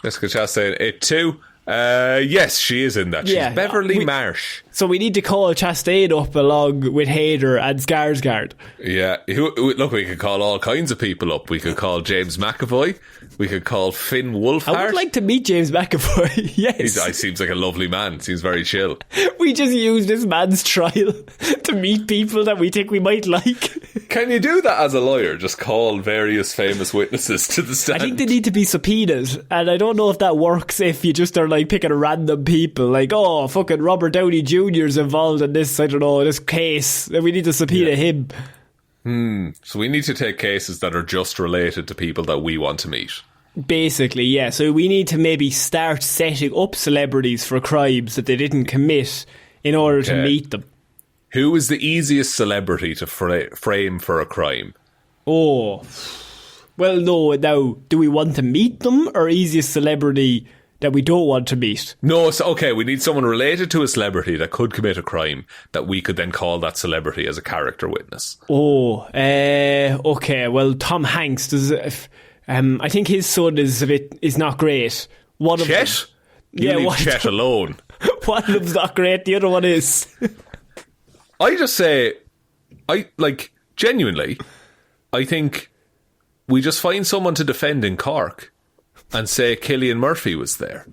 Jessica Chastain, It too. Yes, she is in that. She's Beverly Marsh. So we need to call Chastain up along with Hader and Skarsgård. Yeah, look, we could call all kinds of people up. We could call James McAvoy. We could call Finn Wolfhard. I would like to meet James McAvoy. Yes, he seems like a lovely man. Seems very chill. We just use this man's trial to meet people that we think we might like. Can you do that as a lawyer? Just call various famous witnesses to the stand? I think they need to be subpoenaed, and I don't know if that works if you just are like picking random people, like, oh, fucking Robert Downey Jr.'s involved in this, I don't know, this case, and we need to subpoena him. So we need to take cases that are just related to people that we want to meet. Basically, yeah. So we need to maybe start setting up celebrities for crimes that they didn't commit in order to meet them. Who is the easiest celebrity to frame for a crime? Oh, well, no, now, do we want to meet them, or easiest celebrity that we don't want to meet? No, so, okay, we need someone related to a celebrity that could commit a crime that we could then call that celebrity as a character witness. Oh, okay, well, Tom Hanks does. I think his son is not great. One of Chet? Them, leave Chet alone. One of them's not great, the other one is. I just say, genuinely, I think we just find someone to defend in Cork and say Cillian Murphy was there.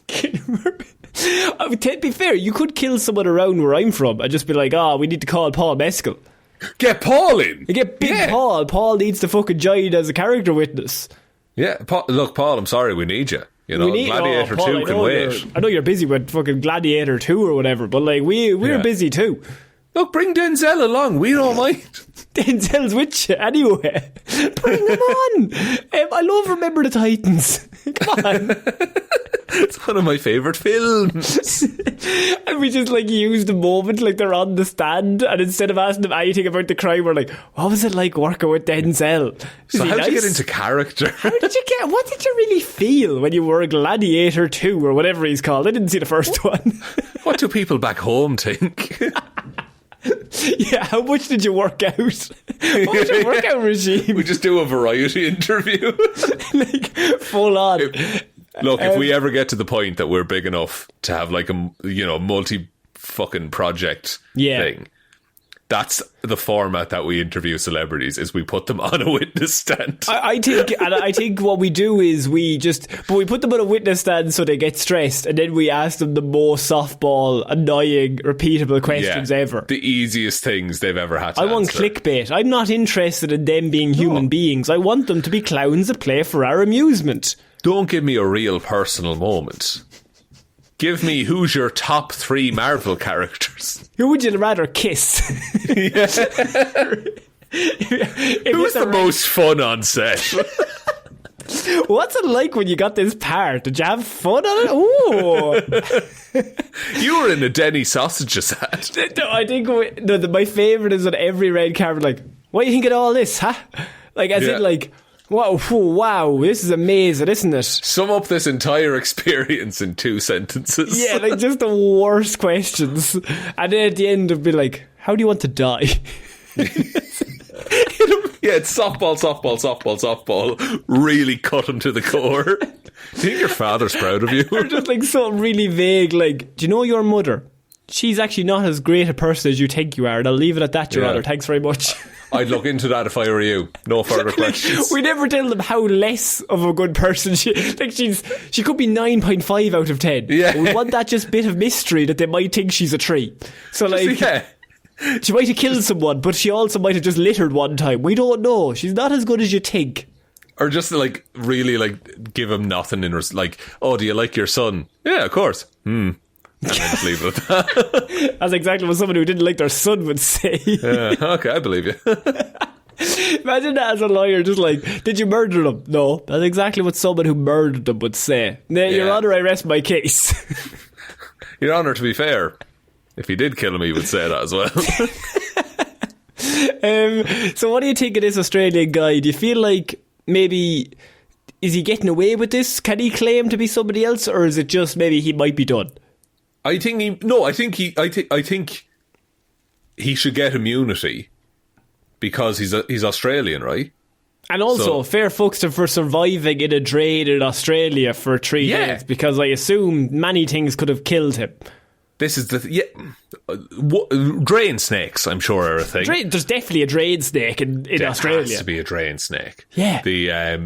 To be fair, you could kill someone around where I'm from and just be like, we need to call Paul Mescal. Get Paul in. You get big Paul. Paul needs to fucking join as a character witness. Yeah, Paul, I'm sorry, we need you. You know, Gladiator Paul, 2 can wait. I know you're busy with fucking Gladiator 2 or whatever, but like we're busy too. Look, bring Denzel along. We don't mind. Denzel's with you anyway. Bring him on. I love Remember the Titans. Come on. It's one of my favourite films. And we just like use the moment like they're on the stand, and instead of asking them anything about the crime, we're like, what was it like working with Denzel? So how did you get into character? What did you really feel when you were Gladiator 2 or whatever he's called? I didn't see the first one. What do people back home think? Yeah, how much did you work out? What was your workout regime? We just do a variety interview. Like, full on. Look, if we ever get to the point that we're big enough to have like a multi-fucking project thing, that's the format that we interview celebrities, is we put them on a witness stand. I think what we do is we put them on a witness stand so they get stressed, and then we ask them the most softball, annoying, repeatable questions ever. The easiest things they've ever had to answer. I want clickbait. I'm not interested in them being human beings. I want them to be clowns that play for our amusement. Don't give me a real personal moment. Give me who's your top 3 Marvel characters. Who would you rather kiss? Who's the most fun on set? What's it like when you got this part? Did you have fun on it? Ooh. You were in a Denny sausages hat. No, I think my favourite is on every red carpet, like, what do you think of all this, huh? Like, as in, like, wow, this is amazing, isn't it? Sum up this entire experience in 2 sentences. Yeah, like, just the worst questions. And then at the end, it'd be like, how do you want to die? Yeah, it's softball. Really cut him to the core. Do you think your father's proud of you? Or just like something really vague, like, do you know your mother? She's actually not as great a person as you think you are, and I'll leave it at that, Your Honour. Thanks very much. I'd look into that if I were you. No further questions. We never tell them how less of a good person she could be 9.5 out of 10. Yeah. We want that just bit of mystery that they might think she's a 3. So like, she might have killed someone, but she also might have just littered one time. We don't know. She's not as good as you think. Or just like really like give him nothing in like, oh, do you like your son? Yeah, of course. And then just leave it at that. That's exactly what someone who didn't like their son would say. Yeah, okay, I believe you. Imagine that as a lawyer, just like, did you murder them? No, that's exactly what someone who murdered them would say. Your Honour, I rest my case. Your Honour, to be fair, if he did kill him, he would say that as well. So what do you think of this Australian guy? Do you feel like maybe, is he getting away with this? Can he claim to be somebody else, or is it just maybe he might be done? I think he should get immunity because he's Australian, right? And also, fair fucks to him for surviving in a drain in Australia for 3 days, because I assume many things could have killed him. This is drain snakes, I'm sure, are a thing. There's definitely a drain snake in Australia. There has to be a drain snake. Yeah.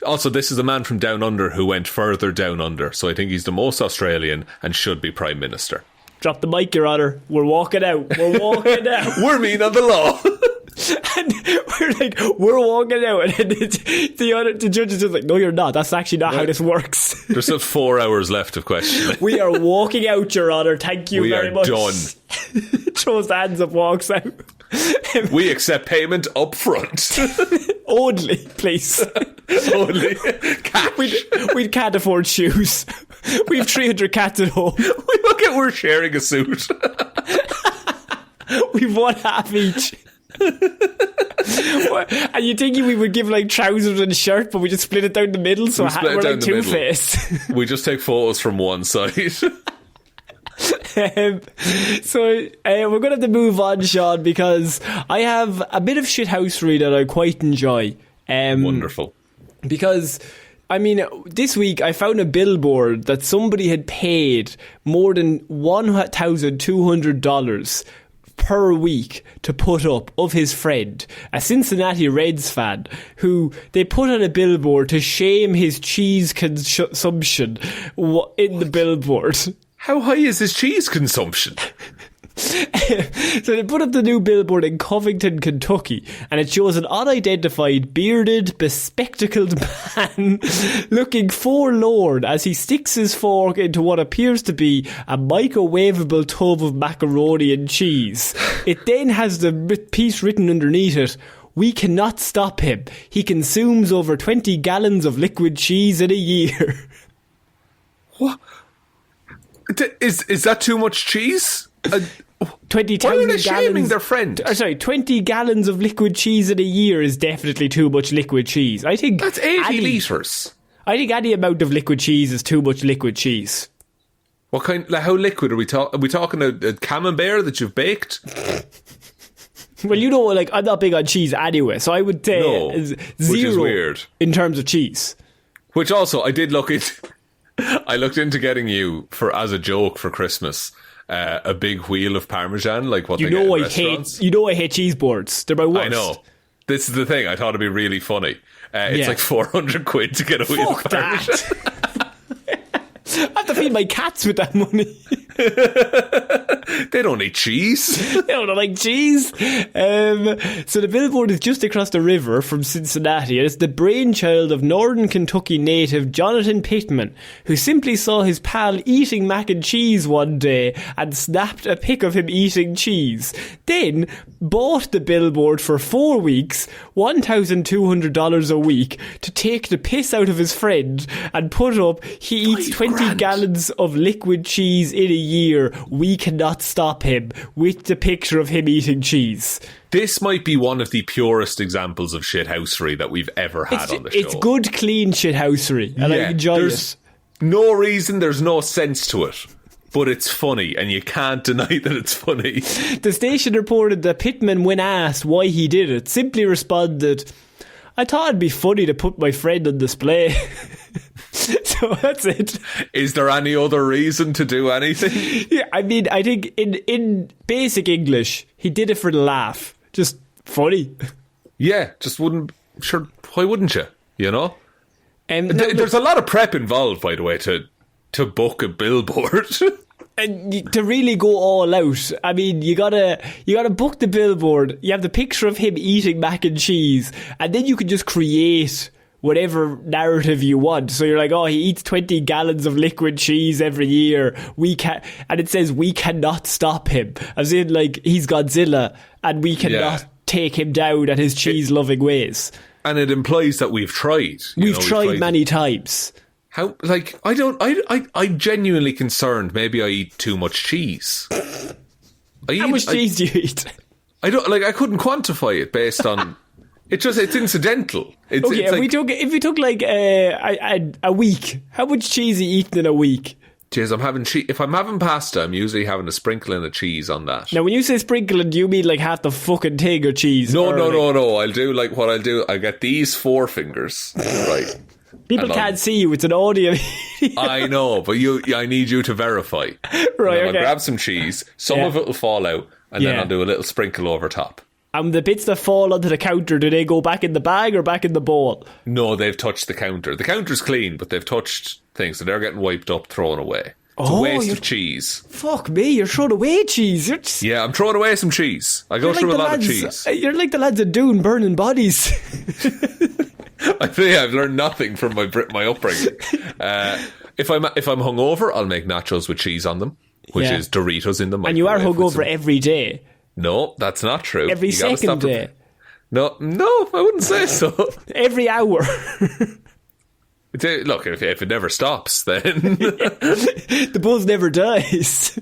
Also, this is a man from down under who went further down under, so I think he's the most Australian and should be Prime Minister. Drop the mic, Your Honour. We're walking out. We're mean on the law. And we're walking out, and the judge is just like, no, you're not. That's actually not how this works. There's still 4 hours left of questioning. We are walking out, Your Honour. Thank you very much. We are done. Throws the hands up, walks out. We accept payment up front. Only, please. Only cash. We can't afford shoes. We've 300 cats at home. We're sharing a suit. We've one half each. And you think we would give like trousers and shirt, but we just split it down the middle, so we're like Two-Face. We just take photos from one side. So we're going to have to move on, Shaun, because I have a bit of shithousery that I quite enjoy. Wonderful. Because, I mean, this week I found a billboard that somebody had paid more than $1,200 per week to put up of his friend, a Cincinnati Reds fan, who they put on a billboard to shame his cheese consumption in the billboard. How high is his cheese consumption? So they put up the new billboard in Covington, Kentucky, and it shows an unidentified, bearded, bespectacled man looking forlorn as he sticks his fork into what appears to be a microwavable tub of macaroni and cheese. It then has the piece written underneath it: "We cannot stop him. He consumes over 20 gallons of liquid cheese in a year." What? Is that too much cheese? 20,000 Why are they gallons, shaming their friend? 20 gallons of liquid cheese in a year is definitely too much liquid cheese. I think that's 80 litres. I think any amount of liquid cheese is too much liquid cheese. What kind? Like, how liquid are we talking? Are we talking a camembert that you've baked? Well, you know, like, I'm not big on cheese anyway, so I would say zero, which is weird in terms of cheese. Which also, I did look into. I looked into getting you as a joke for Christmas. A big wheel of Parmesan, like what they get in restaurants. I hate cheese boards. They're my worst. I know. This is the thing. I thought it'd be really funny. It's like 400 quid to get a wheel of Parmesan. I have to feed my cats with that money. They don't eat cheese. They don't like cheese. So the billboard is just across the river from Cincinnati, and it's the brainchild of Northern Kentucky native Jonathan Pittman, who simply saw his pal eating mac and cheese one day and snapped a pic of him eating cheese. Then bought the billboard for 4 weeks, $1,200 a week, to take the piss out of his friend and put up, he eats 20 gallons of liquid cheese in a year. We cannot stop him, with the picture of him eating cheese. This might be one of the purest examples of shithousery that we've ever had on the show. It's good, clean shithousery, and I enjoy it. No reason, there's no sense to it. But it's funny, and you can't deny that it's funny. The station reported that Pittman, when asked why he did it, simply responded, "I thought it'd be funny to put my friend on display." So that's it. Is there any other reason to do anything? Yeah, I mean, I think in basic English, he did it for the laugh. Just funny. Yeah, just wouldn't... Sure, why wouldn't you? You know? There's a lot of prep involved, by the way, to book a billboard. And to really go all out, I mean, you gotta book the billboard. You have the picture of him eating mac and cheese, and then you can just create whatever narrative you want. So you're like, oh, he eats 20 gallons of liquid cheese every year. And it says we cannot stop him, as in like he's Godzilla, and we cannot take him down at his cheese loving ways. And it implies that we've tried. We've tried many times. How, like, I'm genuinely concerned maybe I eat too much cheese. How much cheese do you eat? I couldn't quantify it based on... it's incidental. If we took like a week, how much cheese are you eating in a week? Jeez, I'm having cheese. If I'm having pasta, I'm usually having a sprinkling of cheese on that. Now, when you say sprinkling, do you mean like half the fucking thing of cheese? No. I'll do like what I'll do. I get these 4 fingers, right? People can't see you. It's an audio. I know, but I need you to verify. Right, I'll grab some cheese. Some of it will fall out, and then I'll do a little sprinkle over top. And the bits that fall onto the counter, do they go back in the bag or back in the bowl? No, they've touched the counter. The counter's clean, but they've touched things, so they're getting wiped up, thrown away. It's a waste of cheese. Fuck me, you're throwing away cheese. Yeah, I'm throwing away some cheese. I go through a lot of cheese. You're like the lads of Dune burning bodies. I think I've learned nothing from my upbringing. If I'm hungover, I'll make nachos with cheese on them, which is Doritos in them. And you are hungover every day. No, that's not true. Every second day. No, I wouldn't say so. Every hour. Look, if it never stops, then the buzz never dies.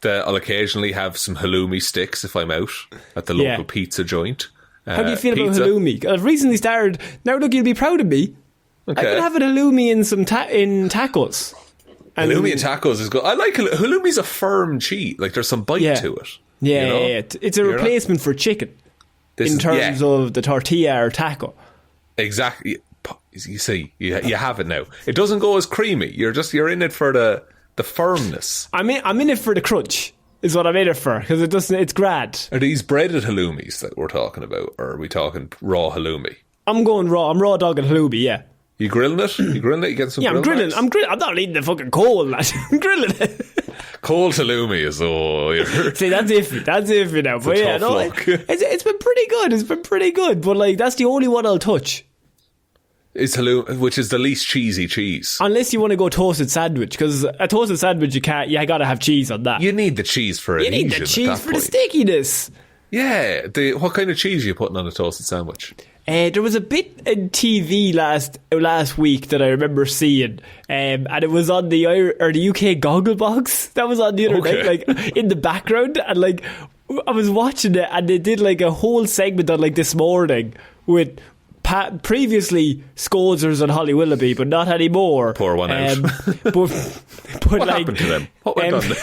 I'll occasionally have some halloumi sticks if I'm out at the local pizza joint. How do you feel about halloumi? I've recently started. Now look, you'll be proud of me. Okay. I could have a halloumi in some in tacos. Halloumi and tacos is good. I like halloumi's a firm cheese. Like there's some bite to it. Yeah, you know? It's a replacement for chicken in terms of the tortilla or taco. Exactly. You see, you have it now. It doesn't go as creamy. You're in it for the firmness. I'm in it for the crunch. Is what I'm in it for, because it's grad. Are these breaded halloumis that we're talking about, or are we talking raw halloumi? I'm going raw. I'm raw dogging halloumi. Yeah. You grilling it? You get some. Yeah, I'm grilling. I'm not eating the fucking coal, lad. I'm grilling it. Cold halloumi is See, that's iffy now. But yeah, no, it's been pretty good. It's been pretty good. But like, that's the only one I'll touch. Is halloumi, which is the least cheesy cheese. Unless you want to go toasted sandwich, because a toasted sandwich you gotta have cheese on that. You need the cheese for it. You need the cheese for the stickiness. Yeah. What kind of cheese are you putting on a toasted sandwich? There was a bit in TV last week that I remember seeing, and it was on the UK Goggle Box. That was on the other night, like in the background, and like I was watching it, and they did like a whole segment on like This Morning with previously Scousers and Holly Willoughby, but not anymore. Pour one out. But what happened to them? What went on there?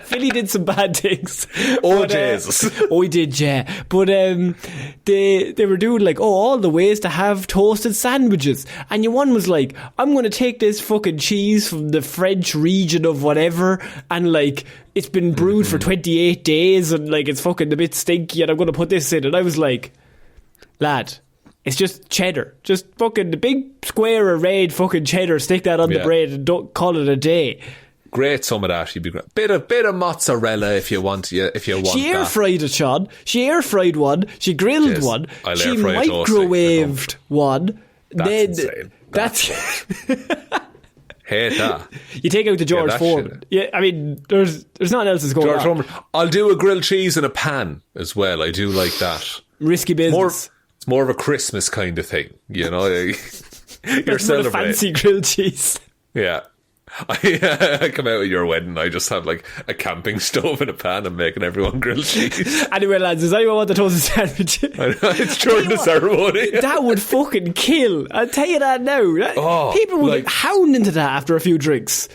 Philly did some bad things. Oh, Jesus. He did, yeah. But they were doing like, all the ways to have toasted sandwiches. And one was like, I'm going to take this fucking cheese from the French region of whatever, and like, it's been brewed for 28 days, and like, it's fucking a bit stinky, and I'm going to put this in. And I was like, lad, it's just cheddar. Just fucking the big square of red fucking cheddar, stick that on the bread and don't call it a day. Grate some of that. You'd be great. Bit of mozzarella if you want. She air fried it, Sean. She air fried one. She grilled one. She microwaved one. That's insane. That's hate that. You take out the George Foreman. Yeah, I mean, there's nothing else that's going George on. Foreman. I'll do a grilled cheese in a pan as well. I do like that. Risky business. It's more of a Christmas kind of thing, you know. You're celebrating. Fancy grilled cheese. Yeah. I come out at your wedding, I just have like a camping stove and a pan and making everyone grilled cheese. Anyway, lads, does anyone want the toasted sandwich? It's during the ceremony. That would fucking kill. I'll tell you that now. People would hound into that after a few drinks.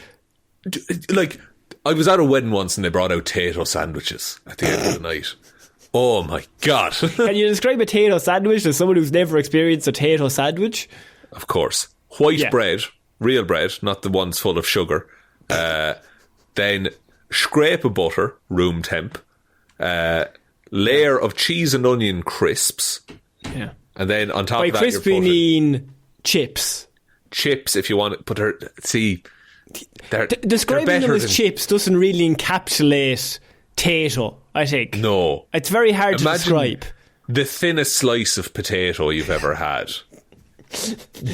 Like, I was at a wedding once and they brought out potato sandwiches at the end of the night. Oh my God. Can you describe a potato sandwich to someone who's never experienced a potato sandwich? Of course. White bread. Real bread, not the ones full of sugar. Then scrape of butter, room temp. Layer of cheese and onion crisps. Yeah. And then on top by of that, crisp you mean chips. Chips, if you want it. But describing them as chips doesn't really encapsulate potato, I think. No. It's very hard to describe. The thinnest slice of potato you've ever had.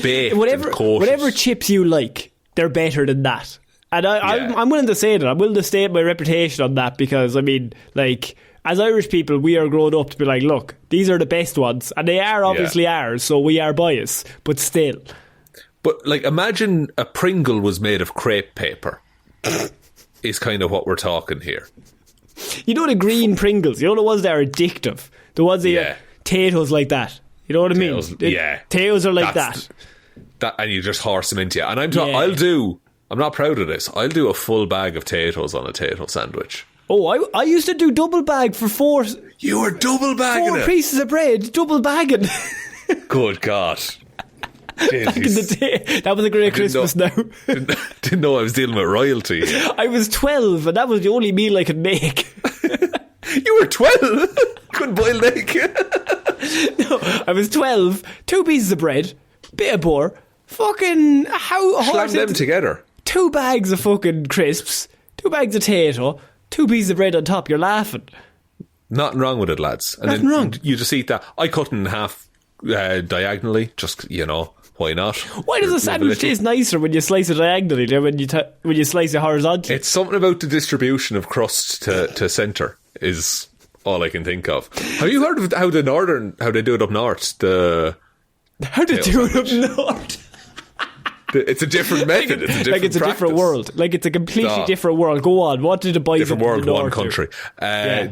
Baked whatever chips you like, they're better than that. And I'm willing to say that. I'm willing to state my reputation on that because, I mean, like, as Irish people, we are grown up to be like, look, these are the best ones. And they are obviously ours, so we are biased. But still. But, like, imagine a Pringle was made of crepe paper. Is kind of what we're talking here. You know the green Pringles? You know the ones that are addictive? The ones that are potatoes like that. You know what I mean? Tails are like that. And you just horse them into you. And I'm not proud of this, I'll do a full bag of potatoes on a potato sandwich. Oh, I used to do double bag for 4. You were double bagging 4 pieces of bread, double bagging. Good God. Back in the day. That was a great Christmas now. Didn't know I was dealing with royalty. I was 12 and that was the only meal I could make. You were 12? Couldn't boil an egg. No, I was 12. 2 pieces of bread, bit of butter, fucking slam them together. 2 bags of fucking crisps, 2 bags of potato, 2 pieces of bread on top. You're laughing. Nothing wrong with it, lads. And Nothing wrong. You just eat that. I cut in half diagonally. Just, you know, why not? Why does a sandwich taste nicer when you slice it diagonally than when you slice it horizontally? It's something about the distribution of crust to centre is all I can think of. Have you heard of how they do it up north? How to do it up north? It's a different method. It's a different it's a different world. Like it's a completely different world. Go on. What did the boys different world, in the one north country.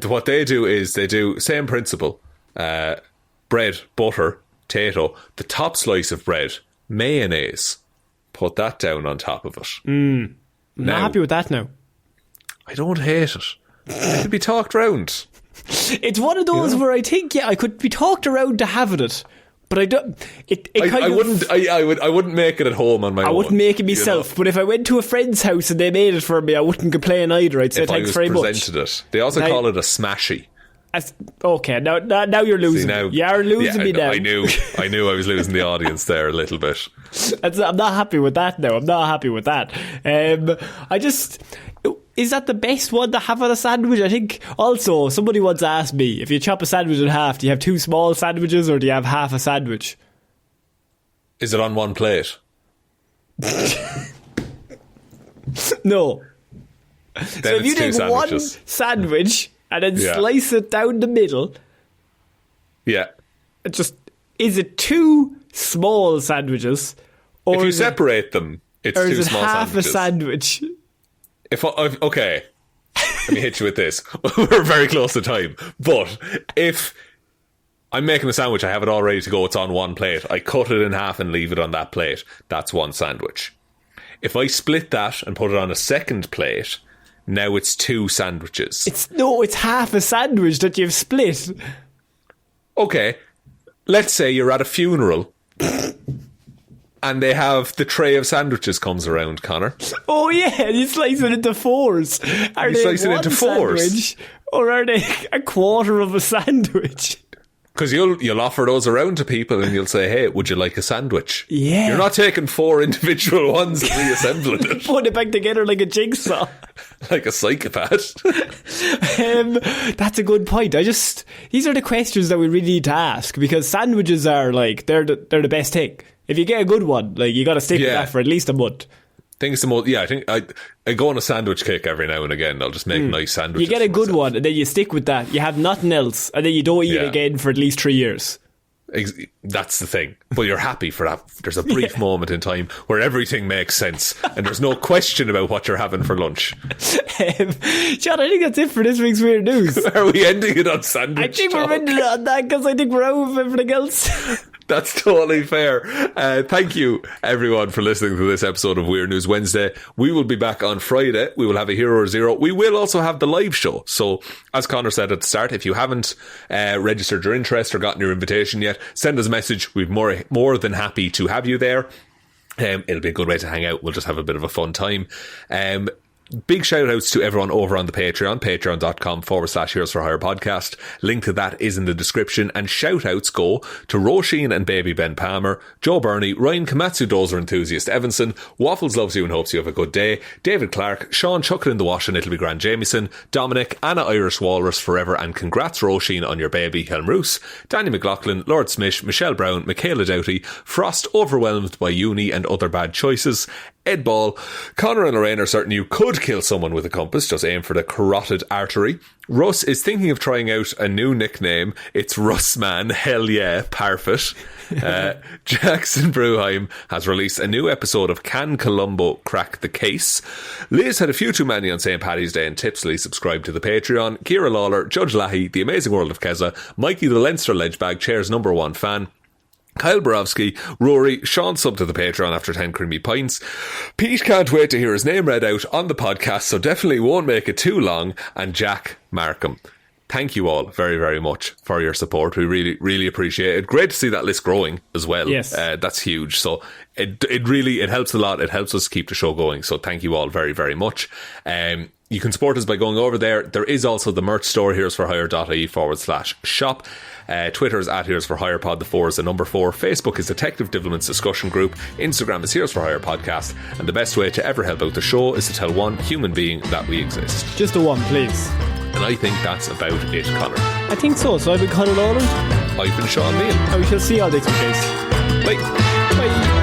What they do is they do same principle. Bread, butter, potato. The top slice of bread, mayonnaise. Put that down on top of it. I'm not happy with that now. I don't hate it. It could be talked round. It's one of those where I think I could be talked around to having it, but I don't. I wouldn't make it at home on my own. I wouldn't make it myself. But if I went to a friend's house and they made it for me, I wouldn't complain either. I'd say thanks very much. Presented it. They also call it a smashy. Okay, now you're losing. You're losing me now. I knew I was losing the audience there a little bit. I'm not happy with that now. I'm not happy with that. Is that the best one to have on a sandwich? I think also somebody once asked me, if you chop a sandwich in half, do you have 2 small sandwiches or do you have half a sandwich? Is it on one plate? No. So if you take one sandwich and then slice it down the middle, is it 2 small sandwiches? Or if you separate them, it's 2 small half sandwiches. A sandwich? Okay, let me hit you with this. We're very close to time. But if I'm making a sandwich, I have it all ready to go, it's on one plate. I cut it in half and leave it on that plate. That's one sandwich. If I split that and put it on a second plate, now it's 2 sandwiches. It's half a sandwich that you've split. Okay, let's say you're at a funeral and they have the tray of sandwiches comes around, Connor. Oh yeah, you slice it into 4s. Are they slice it into 4s? Or are they a quarter of a sandwich? Because you'll offer those around to people and you'll say, hey, would you like a sandwich? Yeah. You're not taking 4 individual ones and reassembling it. Put it back together like a jigsaw. Like a psychopath. That's a good point. These are the questions that we really need to ask, because sandwiches are like, they're the best thing. If you get a good one, like, you got to stick with that for at least a month. I think I go on a sandwich kick every now and again. I'll just make nice sandwiches. You get a good one and then you stick with that. You have nothing else and then you don't eat again for at least 3 years. That's the thing. But you're happy for that. There's a brief moment in time where everything makes sense and there's no question about what you're having for lunch. Shaun, I think that's it for this week's Weird News. Are we ending it on sandwich? I think we're ending it on that because I think we're out of everything else. That's totally fair. Thank you, everyone, for listening to this episode of Weird News Wednesday. We will be back on Friday. We will have a Hero or Zero. We will also have the live show. So, as Conor said at the start, if you haven't registered your interest or gotten your invitation yet, send us a message. We're more than happy to have you there. It'll be a good way to hang out. We'll just have a bit of a fun time. Big shout outs to everyone over on the Patreon, patreon.com/Heroes for Hire podcast. Link to that is in the description. And shout outs go to Róisín and Baby Ben Palmer, Joe Burney, Ryan Komatsu, Dozer Enthusiast, Evanson, Waffles Loves You and hopes you have a good day, David Clarke, Shaun Chuck in the wash and it'll be grand, Jamieson, Dominic, Anna Irish Walrus Forever, and congrats Róisín on your baby, Hjelmroos, Danny McLaughlin, Lordsmish, Michelle Browne, Michaela Doughty, Frost overwhelmed by uni and other bad choices, Ed Ball, Conor and Lorraine are certain you could kill someone with a compass, just aim for the carotid artery. Russ is thinking of trying out a new nickname. It's Russ Man Hell Yeah-Parfitt. Jackson Brueheim has released a new episode of Can Columbo Crack the Case. Liz had a few too many on St. Paddy's Day and tipsily subscribed to the Patreon. Ciara Lawler, Judge Lahey, The Amazing World of Keza, Mikey the Leinster Ledgebag, Chair's #1 fan, Kyle Borowski, Rory, Sean subbed to the Patreon after 10 creamy pints. Pete can't wait to hear his name read out on the podcast, so definitely won't make it too long. And Jack Markham. Thank you all very, very much for your support. We really, really appreciate it. Great to see that list growing as well. Yes. That's huge. So it really helps a lot. It helps us keep the show going. So thank you all very, very much. You can support us by going over there. There is also the merch store, heroesforhire.ie/shop. Twitter is @HeroesForHirePod. The 4 is the number 4. Facebook is Detective Divilment's discussion group. Instagram is Heroes for Hire Podcast. And the best way to ever help out the show is to tell one human being that we exist. Just the one, please. And I think that's about it, Conor. I think so. So I've been Conor Lawler. I've been Shaun Meehan. And we shall see you all next week, guys. Bye. Bye.